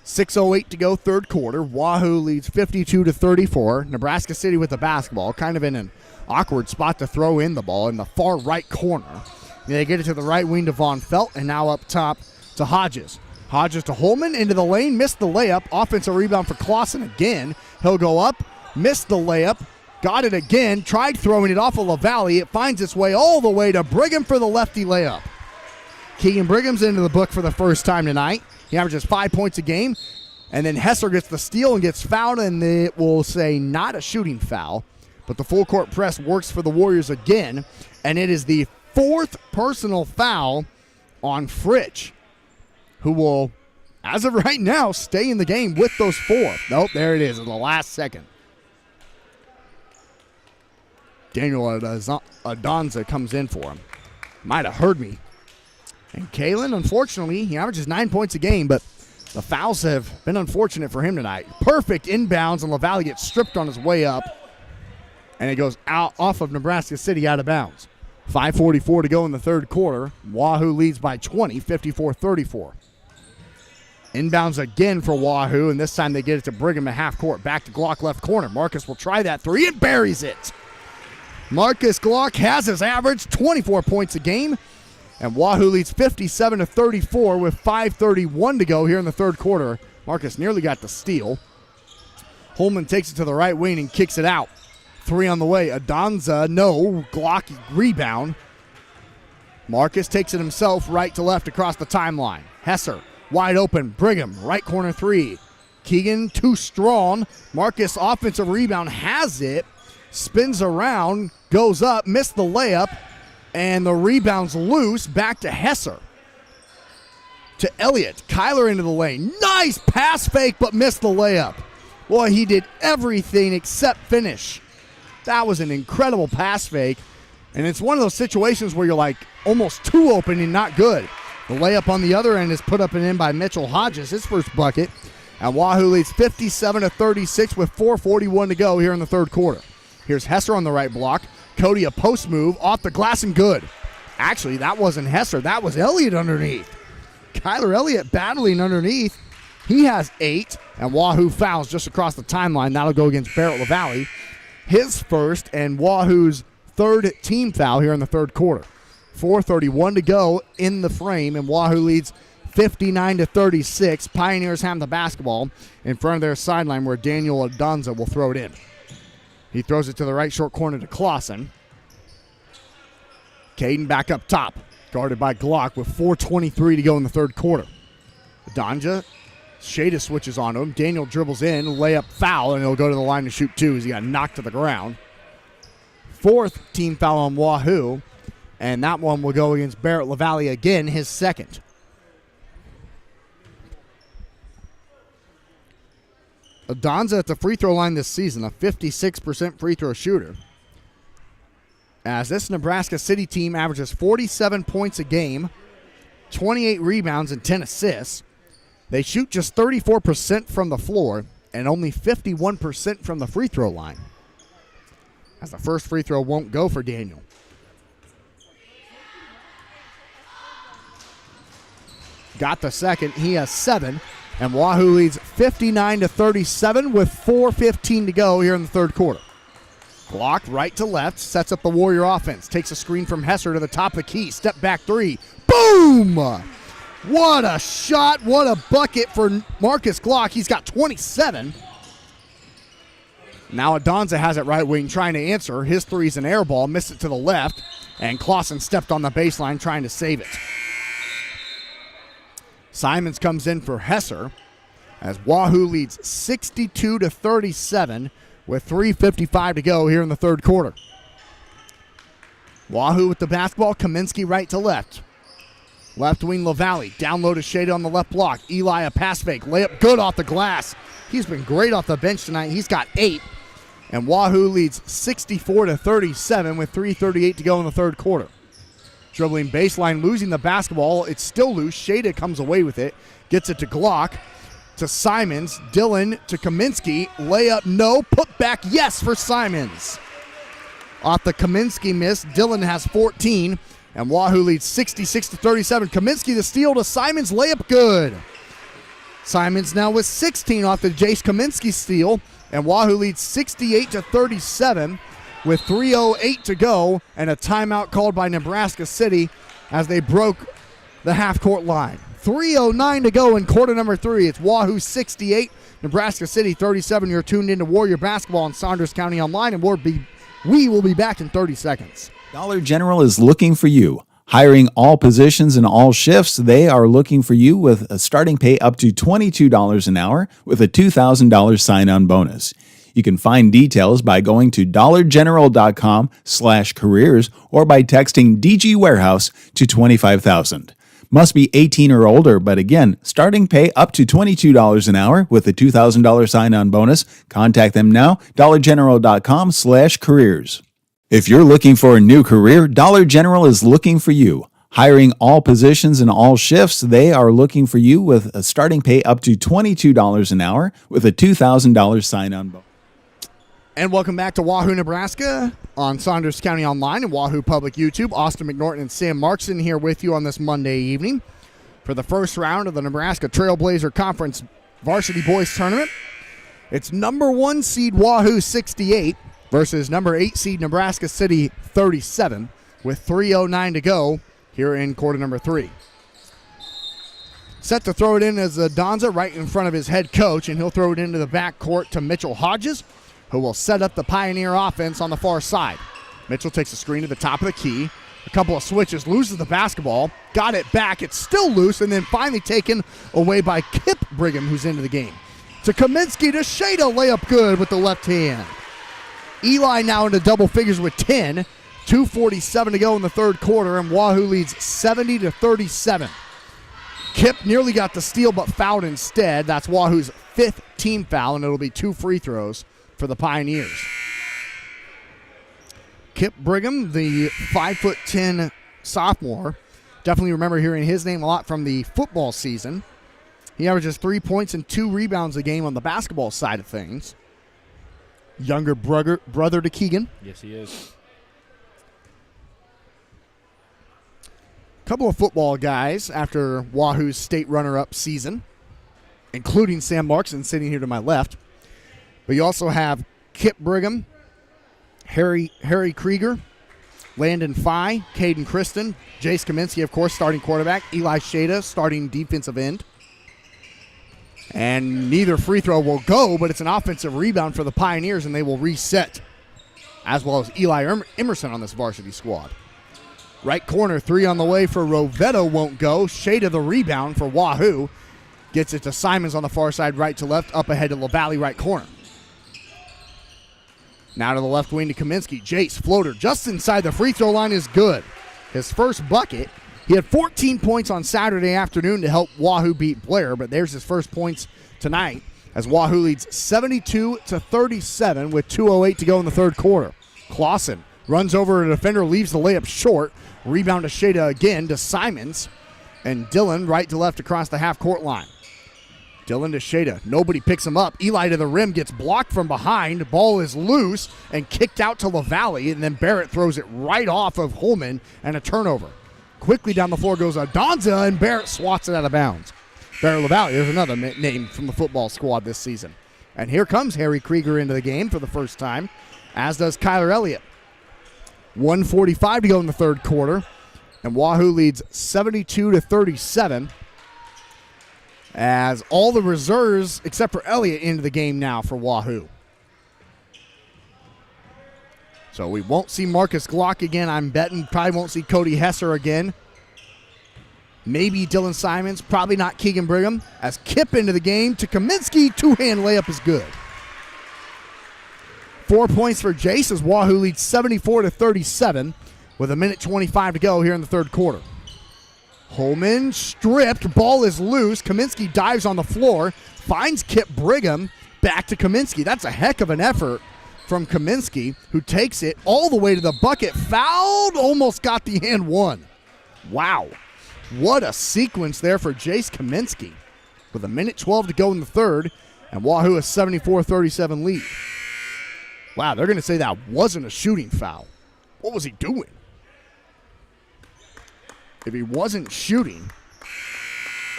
6:08 to go, third quarter. Wahoo leads 52-34. Nebraska City with the basketball, kind of in an awkward spot to throw in the ball in the far right corner. They get it to the right wing to Von Felt, and now up top to Hodges. Hodges to Holman, into the lane, missed the layup. Offensive rebound for Clausen again. He'll go up, missed the layup, got it again, tried throwing it off of LaValle. It finds its way all the way to Brigham for the lefty layup. Keegan Brigham's into the book for the first time tonight. He averages 5 points a game. And then Hesser gets the steal and gets fouled, and it will say not a shooting foul. But the full court press works for the Warriors again. And it is the 4th personal foul on Fritsch, who will, as of right now, stay in the game with those 4. Nope, there it is in the last second. Daniel Adonza comes in for him. Might have heard me. And Kalen, unfortunately, he averages 9 points a game, but the fouls have been unfortunate for him tonight. Perfect inbounds, and LaValle gets stripped on his way up. And it goes out off of Nebraska City out of bounds. 5:44 to go in the third quarter. Wahoo leads by 20, 54-34. Inbounds again for Wahoo, and this time they get it to Brigham at half court. Back to Glock left corner. Marcus will try that 3 and buries it. Marcus Glock has his average, 24 points a game. And Wahoo leads 57-34 with 5:31 to go here in the third quarter. Marcus nearly got the steal. Holman takes it to the right wing and kicks it out. 3 on the way. Adonza, no. Glock rebound. Marcus takes it himself right to left across the timeline. Hesser, wide open. Brigham, right corner 3. Keegan, too strong. Marcus, offensive rebound, has it. Spins around, goes up, missed the layup. And the rebound's loose. Back to Hesser. To Elliott. Kyler into the lane. Nice pass fake, but missed the layup. Boy, he did everything except finish. That was an incredible pass fake. And it's one of those situations where you're like almost too open and not good. The layup on the other end is put up and in by Mitchell Hodges, his first bucket. And Wahoo leads 57-36 with 4:41 to go here in the third quarter. Here's Hesser on the right block. Cody, a post move, off the glass and good. Actually, that wasn't Hesser. That was Elliott underneath. Kyler Elliott battling underneath. He has 8, and Wahoo fouls just across the timeline. That'll go against Barrett LaValle. His first and Wahoo's third team foul here in the third quarter. 4:31 to go in the frame, and Wahoo leads 59-36. Pioneers have the basketball in front of their sideline where Daniel Adonza will throw it in. He throws it to the right short corner to Clausen. Caden back up top, guarded by Glock with 4:23 to go in the third quarter. Adonja, Shada switches on him. Daniel dribbles in, layup foul, and he'll go to the line to shoot 2 as he got knocked to the ground. 4th team foul on Wahoo, and that one will go against Barrett LaValle again, his second. Adonza at the free throw line this season, a 56% free throw shooter. As this Nebraska City team averages 47 points a game, 28 rebounds, and 10 assists. They shoot just 34% from the floor and only 51% from the free throw line. As the first free throw won't go for Daniel. Got the second. He has 7. And Wahoo leads 59-37 with 4:15 to go here in the third quarter. Glock right to left, sets up the Warrior offense. Takes a screen from Hesser to the top of the key. Step back 3. Boom! What a shot. What a bucket for Marcus Glock. He's got 27. Now Adonza has it right wing trying to answer. His three's an air ball. Missed it to the left. And Clausen stepped on the baseline trying to save it. Simons comes in for Hesser as Wahoo leads 62-37 with 3:55 to go here in the third quarter. Wahoo with the basketball. Kaminsky right to left. Left wing LaValle. Down low to Shada on the left block. Eli a pass fake. Layup good off the glass. He's been great off the bench tonight. He's got 8. And Wahoo leads 64-37 with 3:38 to go in the third quarter. Dribbling baseline, losing the basketball. It's still loose. Shada comes away with it. Gets it to Glock. To Simons. Dillon to Kaminsky. Layup no. Put back yes for Simons. Off the Kaminsky miss, Dillon has 14. And Wahoo leads 66-37. Kaminsky the steal to Simons. Layup good. Simons now with 16 off the Jace Kaminsky steal. And Wahoo leads 68-37 with 3:08 to go. And a timeout called by Nebraska City as they broke the half-court line. 3:09 to go in quarter number 3. It's Wahoo 68, Nebraska City 37. You're tuned into Warrior Basketball on Saunders County Online, and we will be back in 30 seconds. Dollar General is looking for you. Hiring all positions and all shifts, they are looking for you with a starting pay up to $22 an hour with a $2,000 sign-on bonus. You can find details by going to dollargeneral.com/careers or by texting DG Warehouse to 25,000. Must be 18 or older, but again, starting pay up to $22 an hour with a $2,000 sign-on bonus. Contact them now, dollargeneral.com/careers. If you're looking for a new career, Dollar General is looking for you. Hiring all positions and all shifts, they are looking for you with a starting pay up to $22 an hour with a $2,000 sign-on bonus. And welcome back to Wahoo, Nebraska on Saunders County Online and Wahoo Public YouTube. Austin McNorton and Sam Markson here with you on this Monday evening for the first round of the Nebraska Trailblazer Conference Varsity Boys Tournament. It's number 1 seed Wahoo 68 versus number 8 seed Nebraska City 37 with 3:09 to go here in quarter number 3. Set to throw it in as Adonza right in front of his head coach, and he'll throw it into the backcourt to Mitchell Hodges, who will set up the Pioneer offense on the far side. Mitchell takes a screen to the top of the key. A couple of switches, loses the basketball, got it back. It's still loose, and then finally taken away by Kip Brigham, who's into the game. To Kaminsky to Shada, layup good with the left hand. Eli now into double figures with 10. 2:47 to go in the third quarter, and Wahoo leads 70-37. Kip nearly got the steal, but fouled instead. That's Wahoo's 5th team foul, and it'll be 2 free throws for the Pioneers. Kip Brigham, the 5'10" sophomore. Definitely remember hearing his name a lot from the football season. He averages 3 points and 2 rebounds a game on the basketball side of things. Younger brother to Keegan. Yes, he is. Couple of football guys after Wahoo's state runner-up season, including Sam Markson sitting here to my left. But you also have Kip Brigham, Harry Krieger, Landon Fye, Caden Kristen, Jace Kaminsky, of course, starting quarterback, Eli Shada, starting defensive end. And neither free throw will go, but it's an offensive rebound for the Pioneers, and they will reset, as well as Eli Emerson on this varsity squad. Right corner, 3 on the way for Rovetto won't go. Shada the rebound for Wahoo. Gets it to Simons on the far side, right to left, up ahead to LaValle, right corner. Now to the left wing to Kaminsky. Jace, floater, just inside the free throw line is good. His first bucket. He had 14 points on Saturday afternoon to help Wahoo beat Blair, but there's his first points tonight as Wahoo leads 72-37 with 2:08 to go in the third quarter. Clausen runs over a defender, leaves the layup short. Rebound to Shada again to Simons. And Dillon right to left across the half-court line. Dillon to Shada. Nobody picks him up. Eli to the rim, gets blocked from behind. Ball is loose and kicked out to LaValle, and then Barrett throws it right off of Holman and a turnover. Quickly down the floor goes Adonza, and Barrett swats it out of bounds. Barrett LaValle, there's another name from the football squad this season. And here comes Harry Krieger into the game for the first time, as does Kyler Elliott. 1:45 to go in the third quarter, and Wahoo leads 72-37 as all the reserves, except for Elliott, into the game now for Wahoo. So we won't see Marcus Glock again, I'm betting. Probably won't see Cody Hesser again. Maybe Dylan Simons, probably not Keegan Brigham. As Kip into the game to Kaminsky, two-hand layup is good. 4 points for Jace as Wahoo leads 74-37 with 1:25 to go here in the third quarter. Holman stripped, ball is loose. Kaminsky dives on the floor, finds Kip Brigham, back to Kaminsky. That's a heck of an effort from Kaminsky, who takes it all the way to the bucket. Fouled, almost got the and one. Wow. What a sequence there for Jace Kaminsky. With 1:12 to go in the third, and Wahoo a 74-37 lead. Wow, they're going to say that wasn't a shooting foul. What was he doing? If he wasn't shooting,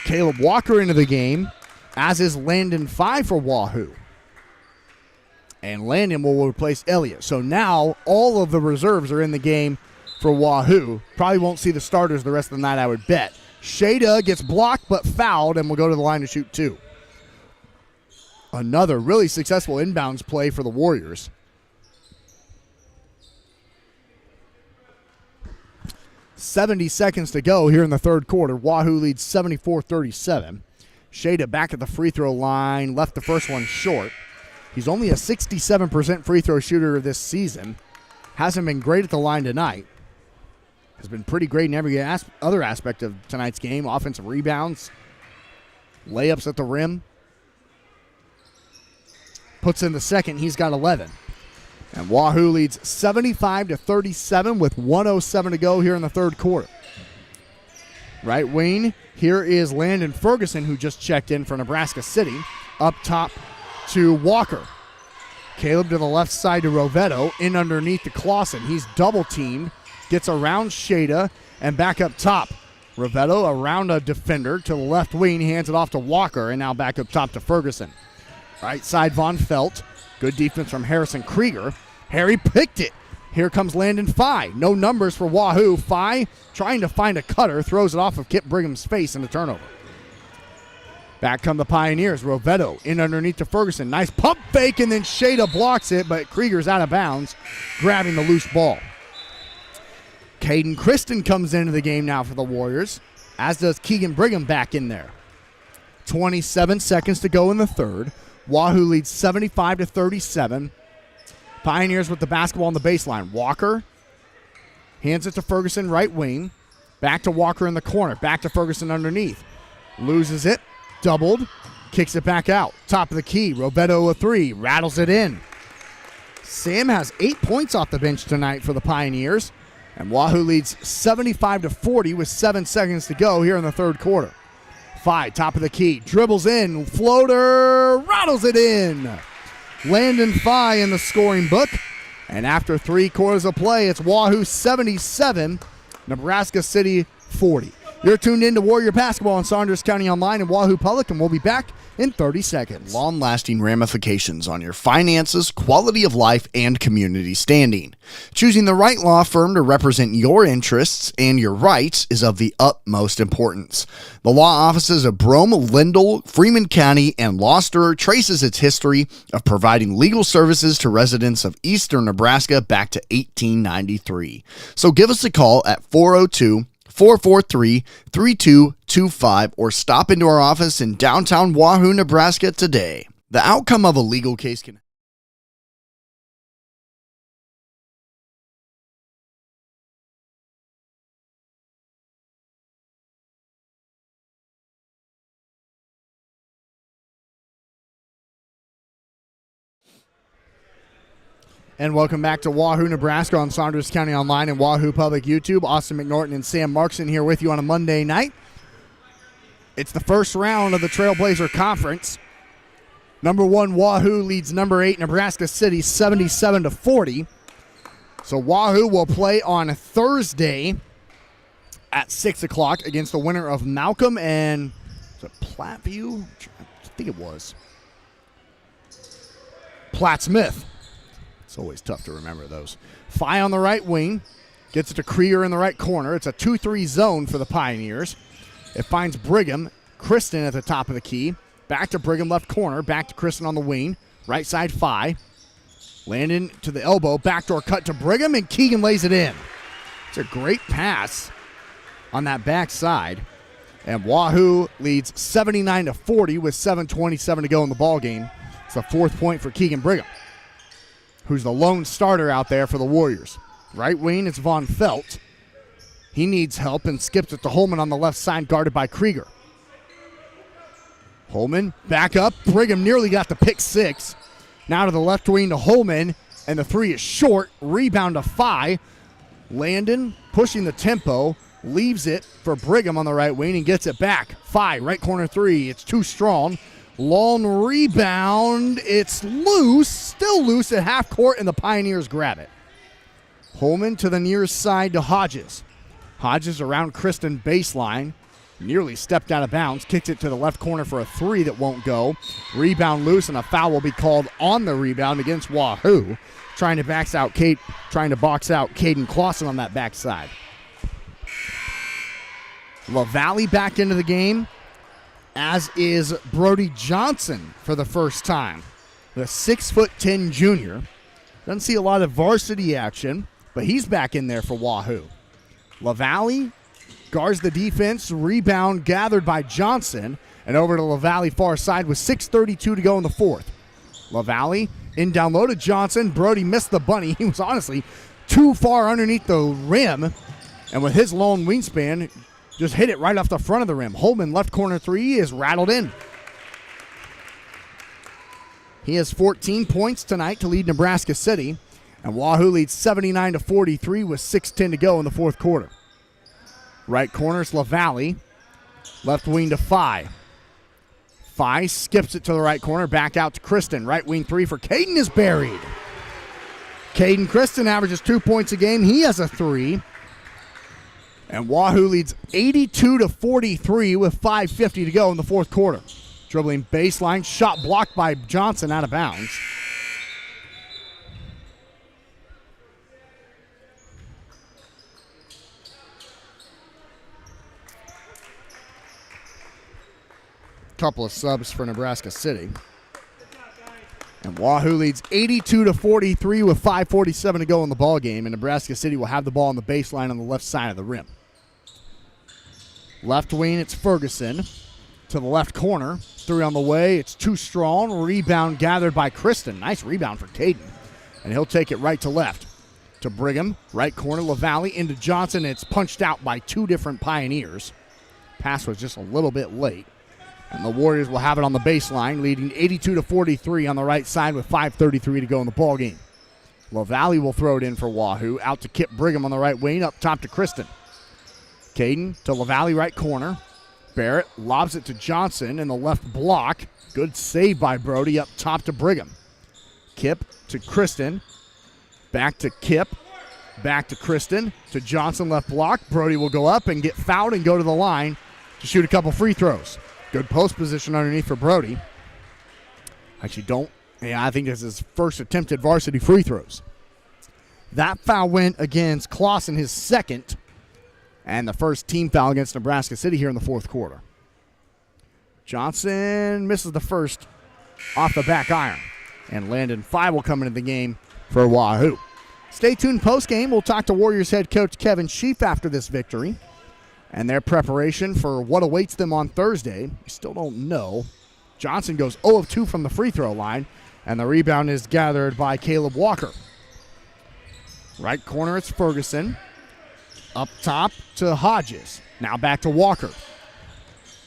Caleb Walker into the game, as is Landon 5 for Wahoo. And Landon will replace Elliott. So now all of the reserves are in the game for Wahoo. Probably won't see the starters the rest of the night, I would bet. Shada gets blocked but fouled and will go to the line to shoot two. Another really successful inbounds play for the Warriors. 70 seconds to go here in the third quarter. Wahoo leads 74-37. Shada back at the free throw line, left the first one short. He's only a 67% free throw shooter this season. Hasn't been great at the line tonight. Has been pretty great in every other aspect of tonight's game. Offensive rebounds, layups at the rim. Puts in the second, he's got 11. And Wahoo leads 75-37 with 1:07 to go here in the third quarter. Right wing, here is Landon Ferguson, who just checked in for Nebraska City. Up top to Walker. Caleb to the left side to Rovetto. In underneath to Clausen. He's double-teamed. Gets around Shada and back up top. Rovetto around a defender to the left wing. Hands it off to Walker, and now back up top to Ferguson. Right side, Von Felt. Good defense from Harrison Krieger. Harry picked it. Here comes Landon Fye. No numbers for Wahoo. Fye trying to find a cutter. Throws it off of Kip Brigham's face and a turnover. Back come the Pioneers. Rovetto in underneath to Ferguson. Nice pump fake, and then Shada blocks it, but Krieger's out of bounds, grabbing the loose ball. Caden Kristen comes into the game now for the Warriors, as does Keegan Brigham back in there. 27 seconds to go in the third. Wahoo leads 75-37. Pioneers with the basketball on the baseline. Walker hands it to Ferguson, right wing. Back to Walker in the corner. Back to Ferguson underneath. Loses it. Doubled. Kicks it back out. Top of the key. Rovetto a three. Rattles it in. Sam has 8 points off the bench tonight for the Pioneers. And Wahoo leads 75-40 with 7 seconds to go here in the third quarter. Fye, top of the key. Dribbles in. Floater. Rattles it in. Landon Fye in the scoring book. And after 3 quarters of play, it's Wahoo 77, Nebraska City 40. You're tuned in to Warrior Basketball on Saunders County Online and Wahoo Public, and we'll be back in 30 seconds. Long-lasting ramifications on your finances, quality of life, and community standing. Choosing the right law firm to represent your interests and your rights is of the utmost importance. The law offices of Brome, Lindell, Freeman County, and Gloucester traces its history of providing legal services to residents of eastern Nebraska back to 1893. So give us a call at 402-443-3225 or stop into our office in downtown Wahoo, Nebraska today. The outcome of a legal case can And welcome back to Wahoo, Nebraska on Saunders County Online and Wahoo Public YouTube. Austin McNorton and Sam Markson here with you on a Monday night. It's the first round of the Trailblazer Conference. Number 1 Wahoo leads number 8 Nebraska City 77-40. So Wahoo will play on Thursday at 6 o'clock against the winner of Malcolm and Platteview? I think it was Platt Smith. It's always tough to remember those. Phi on the right wing. Gets it to Krieger in the right corner. It's a 2-3 zone for the Pioneers. It finds Brigham. Kristen at the top of the key. Back to Brigham, left corner. Back to Kristen on the wing. Right side, Phi. Landon to the elbow. Backdoor cut to Brigham, and Keegan lays it in. It's a great pass on that backside. And Wahoo leads 79-40 with 7:27 to go in the ballgame. It's the 4th point for Keegan Brigham, who's the lone starter out there for the Warriors. Right wing, it's Von Felt. He needs help and skips it to Holman on the left side, guarded by Krieger. Holman back up. Brigham nearly got the pick 6. Now to the left wing to Holman, and the 3 is short. Rebound to Phi. Landon pushing the tempo, leaves it for Brigham on the right wing and gets it back. Phi, right corner 3. It's too strong. Long rebound. It's loose, still loose at half court, and the Pioneers grab it. Holman to the near side to Hodges. Hodges around Kristen baseline. Nearly stepped out of bounds. Kicks it to the left corner for a 3 that won't go. Rebound loose, and a foul will be called on the rebound against Wahoo. Trying to box out Caden Clausen on that backside. LaValle back into the game, as is Brody Johnson for the first time. The 6'10" junior. Doesn't see a lot of varsity action, but he's back in there for Wahoo. LaValle guards the defense. Rebound gathered by Johnson. And over to LaValle far side with 6:32 to go in the 4th. LaValle in down low to Johnson. Brody missed the bunny. He was honestly too far underneath the rim. And with his long wingspan, just hit it right off the front of the rim. Holman, left corner 3, is rattled in. He has 14 points tonight to lead Nebraska City. And Wahoo leads 79-43 with 6:10 to go in the 4th quarter. Right corner is LaValle. Left wing to Phi. Phi skips it to the right corner. Back out to Kristen. Right wing 3 for Caden is buried. Caden Kristen averages 2 points a game. He has a 3. And Wahoo leads 82-43 with 5:50 to go in the 4th quarter. Dribbling baseline. Shot blocked by Johnson out of bounds. Couple of subs for Nebraska City. And Wahoo leads 82-43 with 5:47 to go in the ball game, and Nebraska City will have the ball on the baseline on the left side of the rim. Left wing, it's Ferguson to the left corner. 3 on the way. It's too strong. Rebound gathered by Kristen. Nice rebound for Caden. And he'll take it right to left to Brigham. Right corner, LaValle into Johnson. It's punched out by 2 different Pioneers. Pass was just a little bit late. And the Warriors will have it on the baseline, leading 82-43 on the right side with 5:33 to go in the ballgame. LaValle will throw it in for Wahoo. Out to Kip Brigham on the right wing, up top to Kristen. Caden to LaValle, right corner. Barrett lobs it to Johnson in the left block. Good save by Brody, up top to Brigham. Kip to Kristen. Back to Kip. Back to Kristen. To Johnson, left block. Brody will go up and get fouled and go to the line to shoot a couple free throws. Good post position underneath for Brody. I think this is his first attempted varsity free throws. That foul went against Clausen, his second, and the first team foul against Nebraska City here in the 4th quarter. Johnson misses the first off the back iron, and Landon Phi will come into the game for Wahoo. Stay tuned post-game. We'll talk to Warriors head coach Kevin Sheaf after this victory and their preparation for what awaits them on Thursday. We still don't know. Johnson goes 0 of 2 from the free throw line, and the rebound is gathered by Caleb Walker. Right corner, it's Ferguson. Up top to Hodges. Now back to Walker.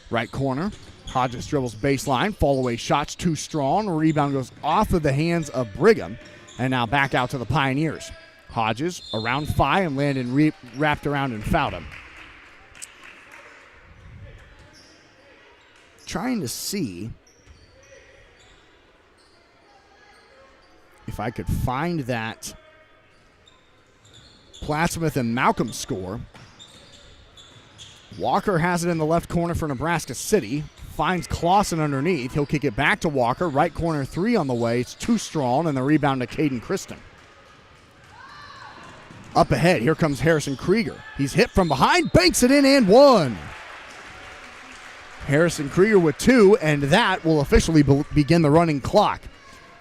Right corner, Hodges dribbles baseline. Fall away shots too strong. Rebound goes off of the hands of Brigham. And now back out to the Pioneers. Hodges around 5 and Landon wrapped around and fouled him. Trying to see if I could find that Plattsmouth and Malcolm score. Walker has it in the left corner for Nebraska City. Finds Clausen underneath. He'll kick it back to Walker. Right corner 3 on the way. It's too strong, and the rebound to Caden Kristen. Up ahead, here comes Harrison Krieger. He's hit from behind, banks it in, and 1. Harrison Krieger with 2, and that will officially begin the running clock.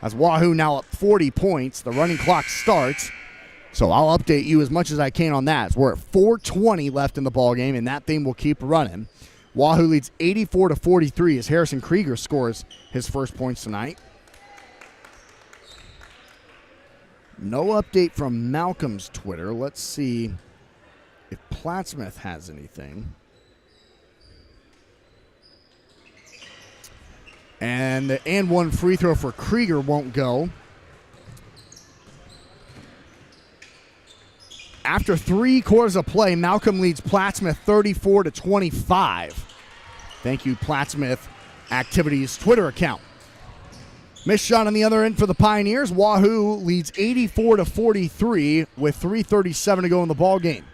As Wahoo now up 40 points, the running clock starts. So I'll update you as much as I can on that. So we're at 4:20 left in the ballgame, and that thing will keep running. Wahoo leads 84-43 as Harrison Krieger scores his first points tonight. No update from Malcolm's Twitter. Let's see if Plattsmouth has anything. And the and 1 free throw for Krieger won't go. After 3 quarters of play, Malcolm leads Plattsmouth 34-25. Thank you, Plattsmouth Activities Twitter account. Missed shot on the other end for the Pioneers. Wahoo leads 84-43 with 3:37 to go in the ball game.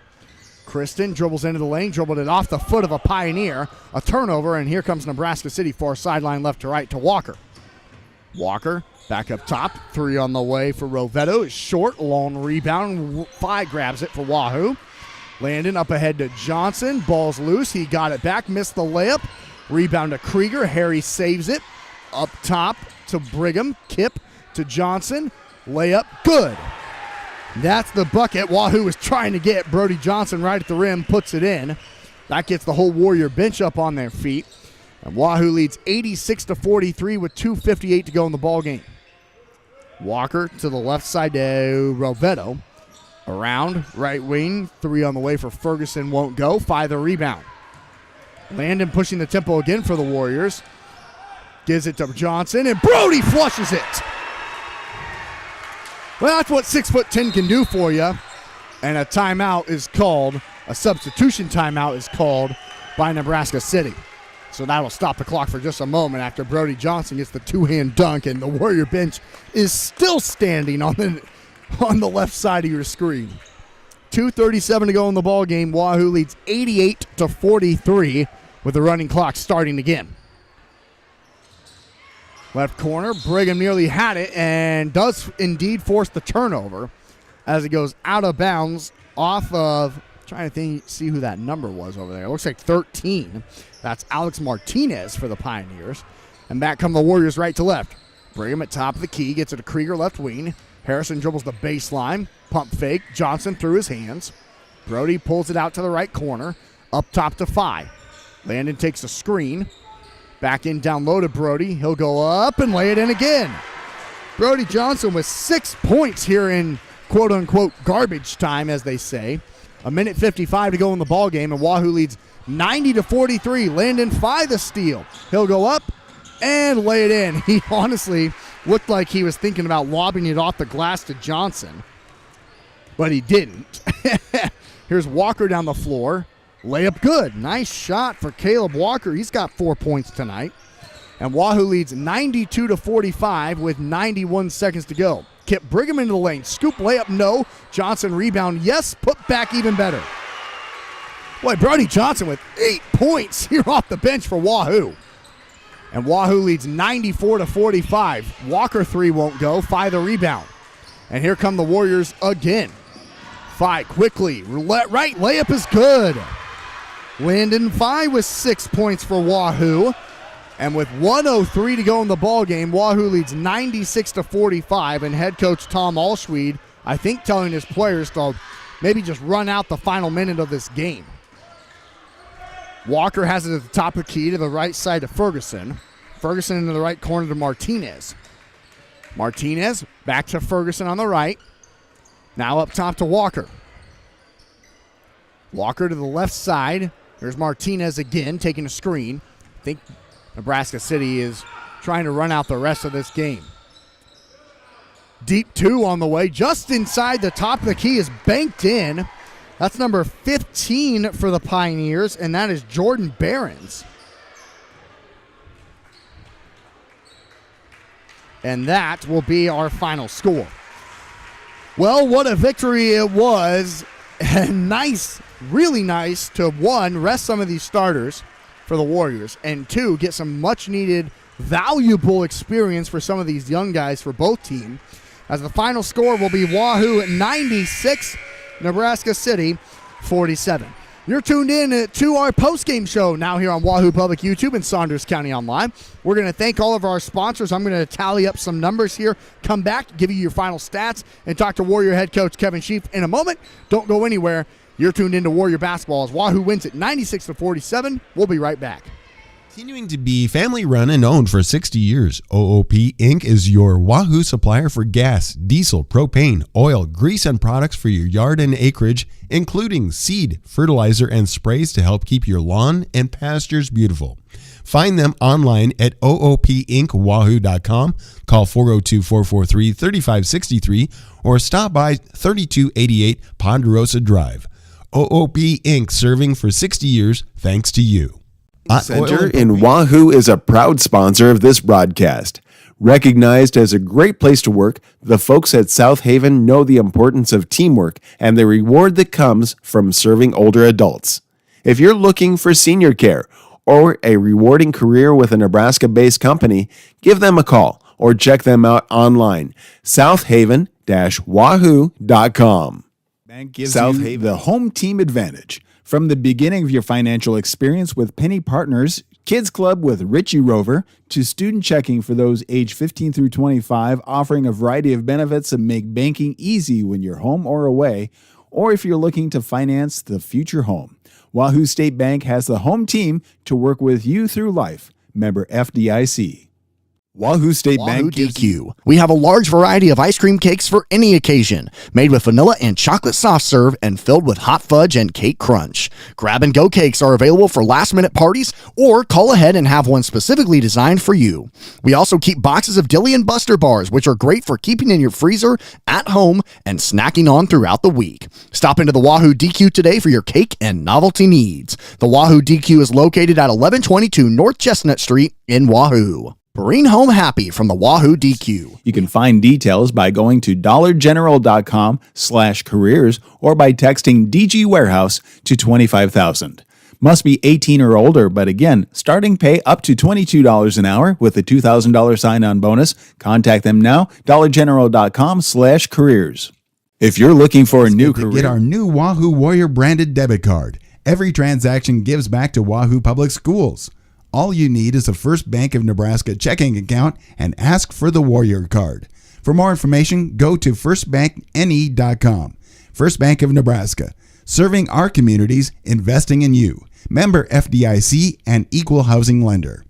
Kristen dribbles into the lane, dribbled it off the foot of a Pioneer. A turnover, and here comes Nebraska City, far sideline left to right to Walker. Walker back up top, 3 on the way for Rovetto. Is short, long rebound. 5 grabs it for Wahoo. Landon up ahead to Johnson. Ball's loose. He got it back, missed the layup. Rebound to Krieger. Harry saves it. Up top to Brigham. Kip to Johnson. Layup, good. That's the bucket Wahoo was trying to get. Brody Johnson right at the rim, puts it in. That gets the whole Warrior bench up on their feet. And Wahoo leads 86-43 with 2:58 to go in the ballgame. Walker to the left side to Rovetto. Around, right wing, 3 on the way for Ferguson, won't go. 5 the rebound. Landon pushing the tempo again for the Warriors. Gives it to Johnson, and Brody flushes it. Well, that's what 6'10" can do for you. And a timeout is called, a substitution timeout is called by Nebraska City. So that'll stop the clock for just a moment after Brody Johnson gets the 2-hand dunk, and the Warrior bench is still standing on the left side of your screen. 2:37 to go in the ball game. Wahoo leads 88-43 with the running clock starting again. Left corner, Brigham nearly had it and does indeed force the turnover as it goes out of bounds off of, trying to see who that number was over there. It looks like 13. That's Alex Martinez for the Pioneers. And back come the Warriors right to left. Brigham at top of the key, gets it to Krieger left wing. Harrison dribbles the baseline, pump fake, Johnson through his hands. Brody pulls it out to the right corner, up top to 5. Landon takes a screen. Back in down low to Brody. He'll go up and lay it in again. Brody Johnson with 6 points here in quote-unquote garbage time, as they say. 1:55 to go in the ballgame, and Wahoo leads 90-43. Landon 5 the steal. He'll go up and lay it in. He honestly looked like he was thinking about lobbing it off the glass to Johnson, but he didn't. Here's Walker down the floor. Layup good. Nice shot for Caleb Walker. He's got 4 points tonight. And Wahoo leads 92-45 with 91 seconds to go. Kip Brigham into the lane. Scoop layup, no. Johnson rebound, yes. Put back, even better. Boy, Brody Johnson with 8 points here off the bench for Wahoo. And Wahoo leads 94-45. Walker 3 won't go. 5 the rebound. And here come the Warriors again. 5 quickly. Right layup is good. Landon 5 with 6 points for Wahoo. And with 1:03 to go in the ballgame, Wahoo leads 96-45. And head coach Tom Alschwede, I think, telling his players to maybe just run out the final minute of this game. Walker has it at the top of the key to the right side to Ferguson. Ferguson into the right corner to Martinez. Martinez back to Ferguson on the right. Now up top to Walker. Walker to the left side. Here's Martinez again, taking a screen. I think Nebraska City is trying to run out the rest of this game. Deep 2 on the way. Just inside the top of the key is banked in. That's number 15 for the Pioneers, and that is Jordan Behrens. And that will be our final score. Well, what a victory it was. And nice, really nice to, one, rest some of these starters for the Warriors, and two, get some much-needed, valuable experience for some of these young guys for both teams. As the final score will be Wahoo 96, Nebraska City 47. You're tuned in to our post-game show now here on Wahoo Public YouTube and Saunders County Online. We're going to thank all of our sponsors. I'm going to tally up some numbers here, come back, give you your final stats, and talk to Warrior head coach Kevin Sheaf in a moment. Don't go anywhere. You're tuned in to Warrior Basketball as Wahoo wins at 96-47. We'll be right back. Continuing to be family run and owned for 60 years, OOP Inc. is your Wahoo supplier for gas, diesel, propane, oil, grease, and products for your yard and acreage, including seed, fertilizer, and sprays to help keep your lawn and pastures beautiful. Find them online at oopinkwahoo.com, call 402-443-3563, or stop by 3288 Ponderosa Drive. OOP Inc. serving for 60 years thanks to you. Center in Wahoo is a proud sponsor of this broadcast. Recognized as a great place to work, the folks at South Haven know the importance of teamwork and the reward that comes from serving older adults. If you're looking for senior care or a rewarding career with a Nebraska-based company, give them a call or check them out online, southhaven-wahoo.com. Bank gives South Haven the home team advantage. From the beginning of your financial experience with Penny Partners, Kids Club with Richie Rover, to student checking for those age 15 through 25, offering a variety of benefits that make banking easy when you're home or away, or if you're looking to finance the future home. Wahoo State Bank has the home team to work with you through life. Member FDIC. Wahoo State Wahoo Bank gives DQ. We have a large variety of ice cream cakes for any occasion, made with vanilla and chocolate soft serve and filled with hot fudge and cake crunch. Grab and go cakes are available for last minute parties, or call ahead and have one specifically designed for you. We also keep boxes of Dilly and Buster bars, which are great for keeping in your freezer, at home, and snacking on throughout the week. Stop into the Wahoo DQ today for your cake and novelty needs. The Wahoo DQ is located at 1122 North Chestnut Street in Wahoo. Bring home happy from the Wahoo DQ. You can find details by going to dollargeneral.com/careers or by texting DG Warehouse to 25,000. Must be 18 or older, but again, starting pay up to $22 an hour with a $2,000 sign-on bonus. Contact them now, dollargeneral.com/careers. If you're looking for a new career, Get our new Wahoo Warrior branded debit card. Every transaction gives back to Wahoo Public Schools. All you need is a First Bank of Nebraska checking account and ask for the Warrior Card. For more information, go to firstbankne.com. First Bank of Nebraska, serving our communities, investing in you. Member FDIC and equal housing lender.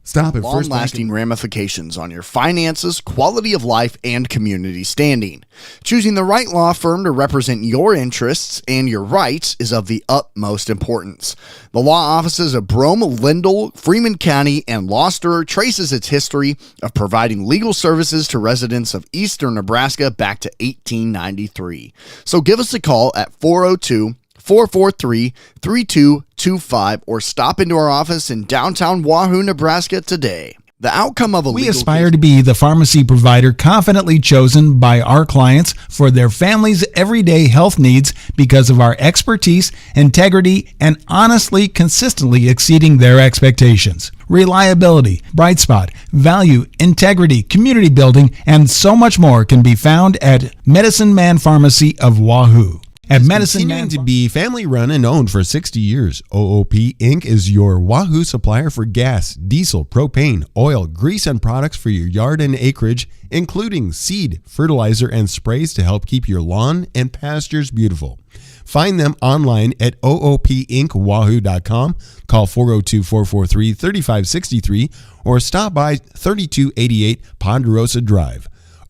Stop at First Bank. Long-lasting ramifications on your finances, quality of life, and community standing. Choosing the right law firm to represent your interests and your rights is of the utmost importance. The law offices of Brome, Lindell, Freeman County, and Gloucester traces its history of providing legal services to residents of eastern Nebraska back to 1893. So give us a call at 402-443-3225 or stop into our office in downtown Wahoo, Nebraska today. The outcome of a We legal aspire to be the pharmacy provider confidently chosen by our clients for their family's everyday health needs because of our expertise, integrity, and honestly, consistently exceeding their expectations. Reliability, bright spot, value, integrity, community building, and so much more can be found at Medicine Man Pharmacy of Wahoo. At Medicine Man Continuing to be family run and owned for 60 years, OOP Inc. is your Wahoo supplier for gas, diesel, propane, oil, grease, and products for your yard and acreage, including seed, fertilizer, and sprays to help keep your lawn and pastures beautiful. Find them online at oopinkwahoo.com, call 402-443-3563, or stop by 3288 Ponderosa Drive.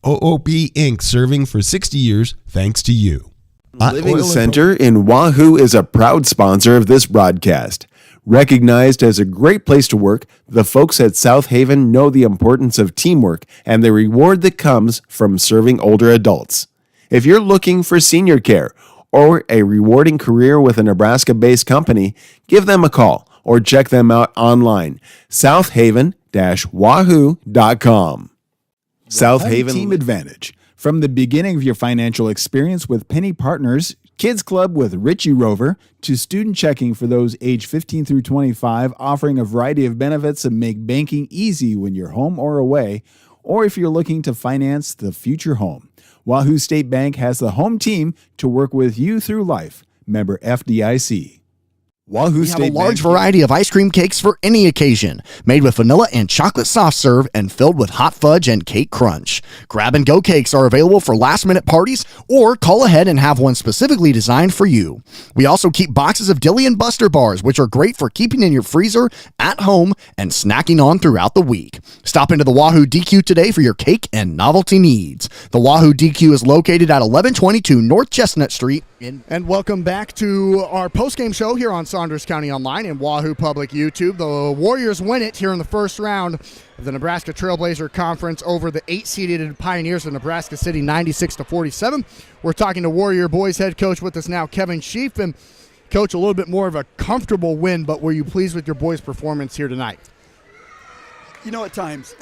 OOP Inc. serving for 60 years thanks to you. Living Center in Wahoo is a proud sponsor of this broadcast. Recognized as a great place to work, the folks at South Haven know the importance of teamwork and the reward that comes from serving older adults. If you're looking for senior care or a rewarding career with a Nebraska-based company, give them a call or check them out online, southaven-wahoo.com. South Haven Team Advantage. From the beginning of your financial experience with Penny Partners, Kids Club with Richie Rover, to student checking for those age 15 through 25, offering a variety of benefits that make banking easy when you're home or away, or if you're looking to finance the future home. Wahoo State Bank has the home team to work with you through life. Member FDIC. Wahoo We have State a large Bank. variety of ice cream cakes for any occasion, made with vanilla and chocolate soft serve and filled with hot fudge and cake crunch. Grab and go cakes are available for last minute parties, or call ahead and have one specifically designed for you. We also keep boxes of Dilly and Buster bars, which are great for keeping in your freezer, at home, and snacking on throughout the week. Stop into the Wahoo DQ today for your cake and novelty needs. The Wahoo DQ is located at 1122 North Chestnut Street And welcome back to our postgame show here on Saunders County Online and Wahoo Public YouTube. The Warriors win it here in the first round of the Nebraska Trailblazer Conference over the 8-seeded Pioneers of Nebraska City, 96-47. We're talking to Warrior boys head coach with us now, Kevin Sheaf. And Coach, a little bit more of a comfortable win, but were you pleased with your boys' performance here tonight? You know, at times.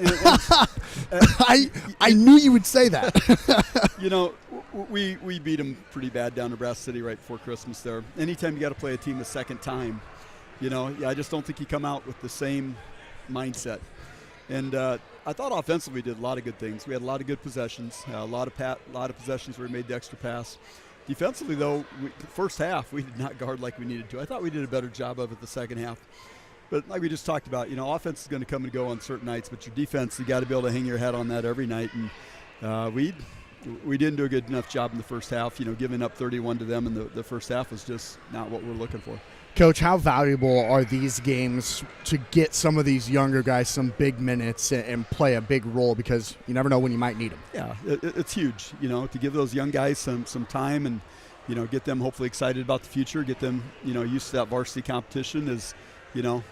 I knew you would say that. You know, we beat them pretty bad down Nebraska City right before Christmas there. Anytime you got to play a team a second time, you know, I just don't think you come out with the same mindset. And I thought offensively we did a lot of good things. We had a lot of good possessions, a lot of possessions where we made the extra pass. Defensively, though, the first half we did not guard like we needed to. I thought we did a better job of it the second half. But like we just talked about, you know, offense is going to come and go on certain nights, but your defense, you got to be able to hang your hat on that every night. And we didn't do a good enough job in the first half. You know, giving up 31 to them in the first half was just not what we're looking for. Coach, how valuable are these games to get some of these younger guys some big minutes and play a big role, because you never know when you might need them? Yeah, it's huge, you know, to give those young guys some time and, you know, get them hopefully excited about the future, get them, you know, used to that varsity competition is, you know,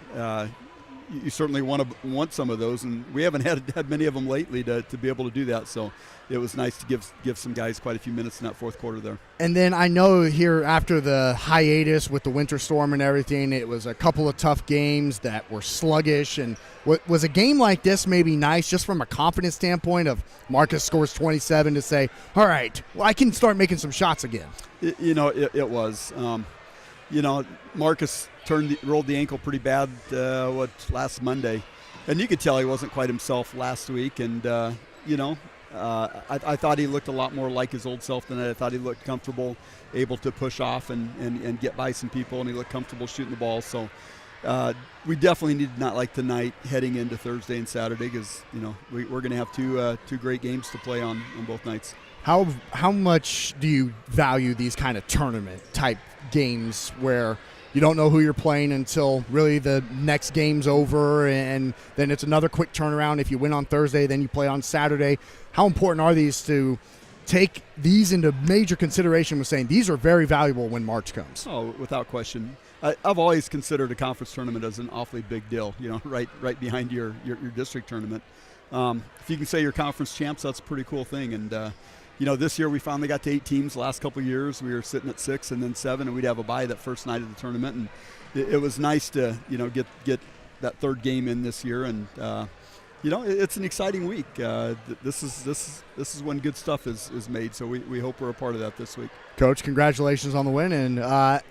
you certainly want some of those, and we haven't had many of them lately to be able to do that. So it was nice to give some guys quite a few minutes in that fourth quarter there. And then I know here after the hiatus with the winter storm and everything, it was a couple of tough games that were sluggish. And was a game like this maybe nice just from a confidence standpoint of Marcus scores 27 to say, all right, well, I can start making some shots again? It was. You know, Marcus rolled the ankle pretty bad last Monday, and you could tell he wasn't quite himself last week. And you know, I thought he looked a lot more like his old self than I thought. He looked comfortable, able to push off and get by some people, and he looked comfortable shooting the ball. So we definitely need not like tonight heading into Thursday and Saturday, because you know we're going to have two great games to play on both nights. How much do you value these kind of tournament type games where you don't know who you're playing until really the next game's over, and then it's another quick turnaround? If you win on Thursday, then you play on Saturday. How important are these to take these into major consideration with saying these are very valuable when March comes? Oh, without question. I've always considered a conference tournament as an awfully big deal, you know, right behind your district tournament. If you can say you're conference champs, that's a pretty cool thing. And you know, this year we finally got to 8 teams. The last couple of years we were sitting at 6 and then 7, and we'd have a bye that first night of the tournament. And it was nice to, you know, get that third game in this year. And you know, it's an exciting week. This is when good stuff is made. So we hope we're a part of that this week. Coach, congratulations on the win. And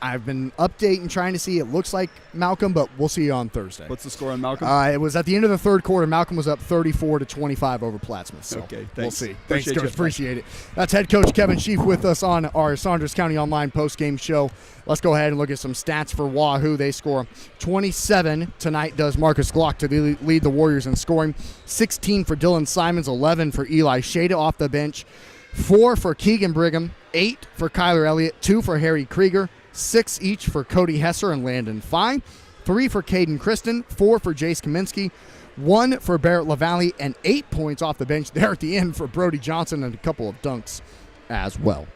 I've been updating, trying to see. It looks like Malcolm, but we'll see you on Thursday. What's the score on Malcolm? It was at the end of the third quarter. Malcolm was up 34-25 over Plattsmouth. So okay, thanks. We'll see. Appreciate Thanks, Coach. you. Appreciate it. That's head coach Kevin Sheaf with us on our Saunders County Online post-game show. Let's go ahead and look at some stats for Wahoo. They score 27 tonight, does Marcus Glock, to lead the Warriors in scoring. 16 for Dylan Simons, 11 for Eli Shada off the bench, 4 for Keegan Brigham, 8 for Kyler Elliott, 2 for Harry Krieger, 6 each for Cody Hesser and Landon Fye, 3 for Caden Kristen, 4 for Jace Kaminsky, 1 for Barrett LaValle, and 8 points off the bench there at the end for Brody Johnson and a couple of dunks as well.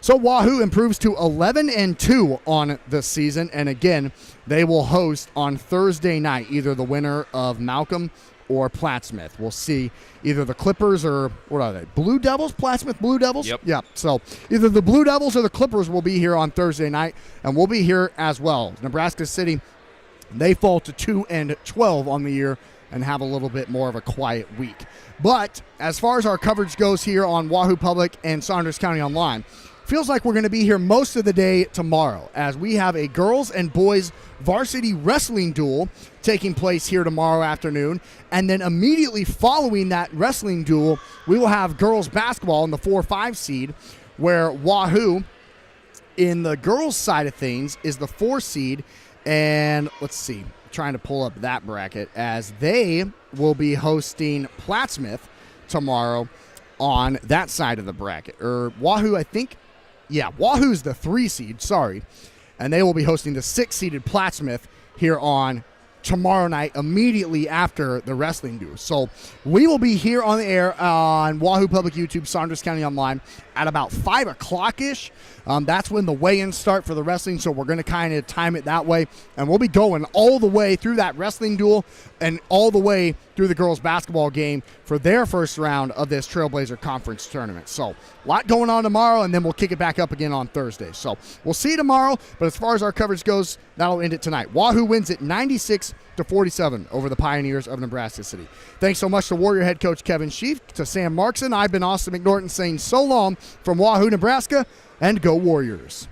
So Wahoo improves to 11-2 on the season, and again, they will host on Thursday night either the winner of Malcolm or Plattsmouth. We'll see either the Clippers or, what are they, Blue Devils? Plattsmouth Blue Devils? Yep. Yeah, so either the Blue Devils or the Clippers will be here on Thursday night, and we'll be here as well. Nebraska City, they fall to 2-12 on the year and have a little bit more of a quiet week. But as far as our coverage goes here on Wahoo Public and Saunders County Online, feels like we're going to be here most of the day tomorrow as we have a girls and boys varsity wrestling duel taking place here tomorrow afternoon. And then immediately following that wrestling duel, we will have girls basketball in the 4-5 seed, where Wahoo in the girls side of things is the 4 seed. And let's see, trying to pull up that bracket, as they will be hosting Plattsmouth tomorrow on that side of the bracket. Or Wahoo, I think. Yeah, Wahoo's the 3 seed, sorry. And they will be hosting the 6-seeded Plattsmouth here on tomorrow night, immediately after the wrestling duel. So we will be here on the air on Wahoo Public YouTube, Saunders County Online, at about 5 o'clock-ish. That's when the weigh-ins start for the wrestling, so we're going to kind of time it that way. And we'll be going all the way through that wrestling duel and all the way through the girls' basketball game for their first round of this Trailblazer Conference tournament. So a lot going on tomorrow, and then we'll kick it back up again on Thursday. So we'll see you tomorrow, but as far as our coverage goes, that'll end it tonight. Wahoo wins it 96-47 over the Pioneers of Nebraska City. Thanks so much to Warrior head coach Kevin Sheaf, to Sam Markson. I've been Austin McNorton saying so long from Wahoo, Nebraska, and go Warriors.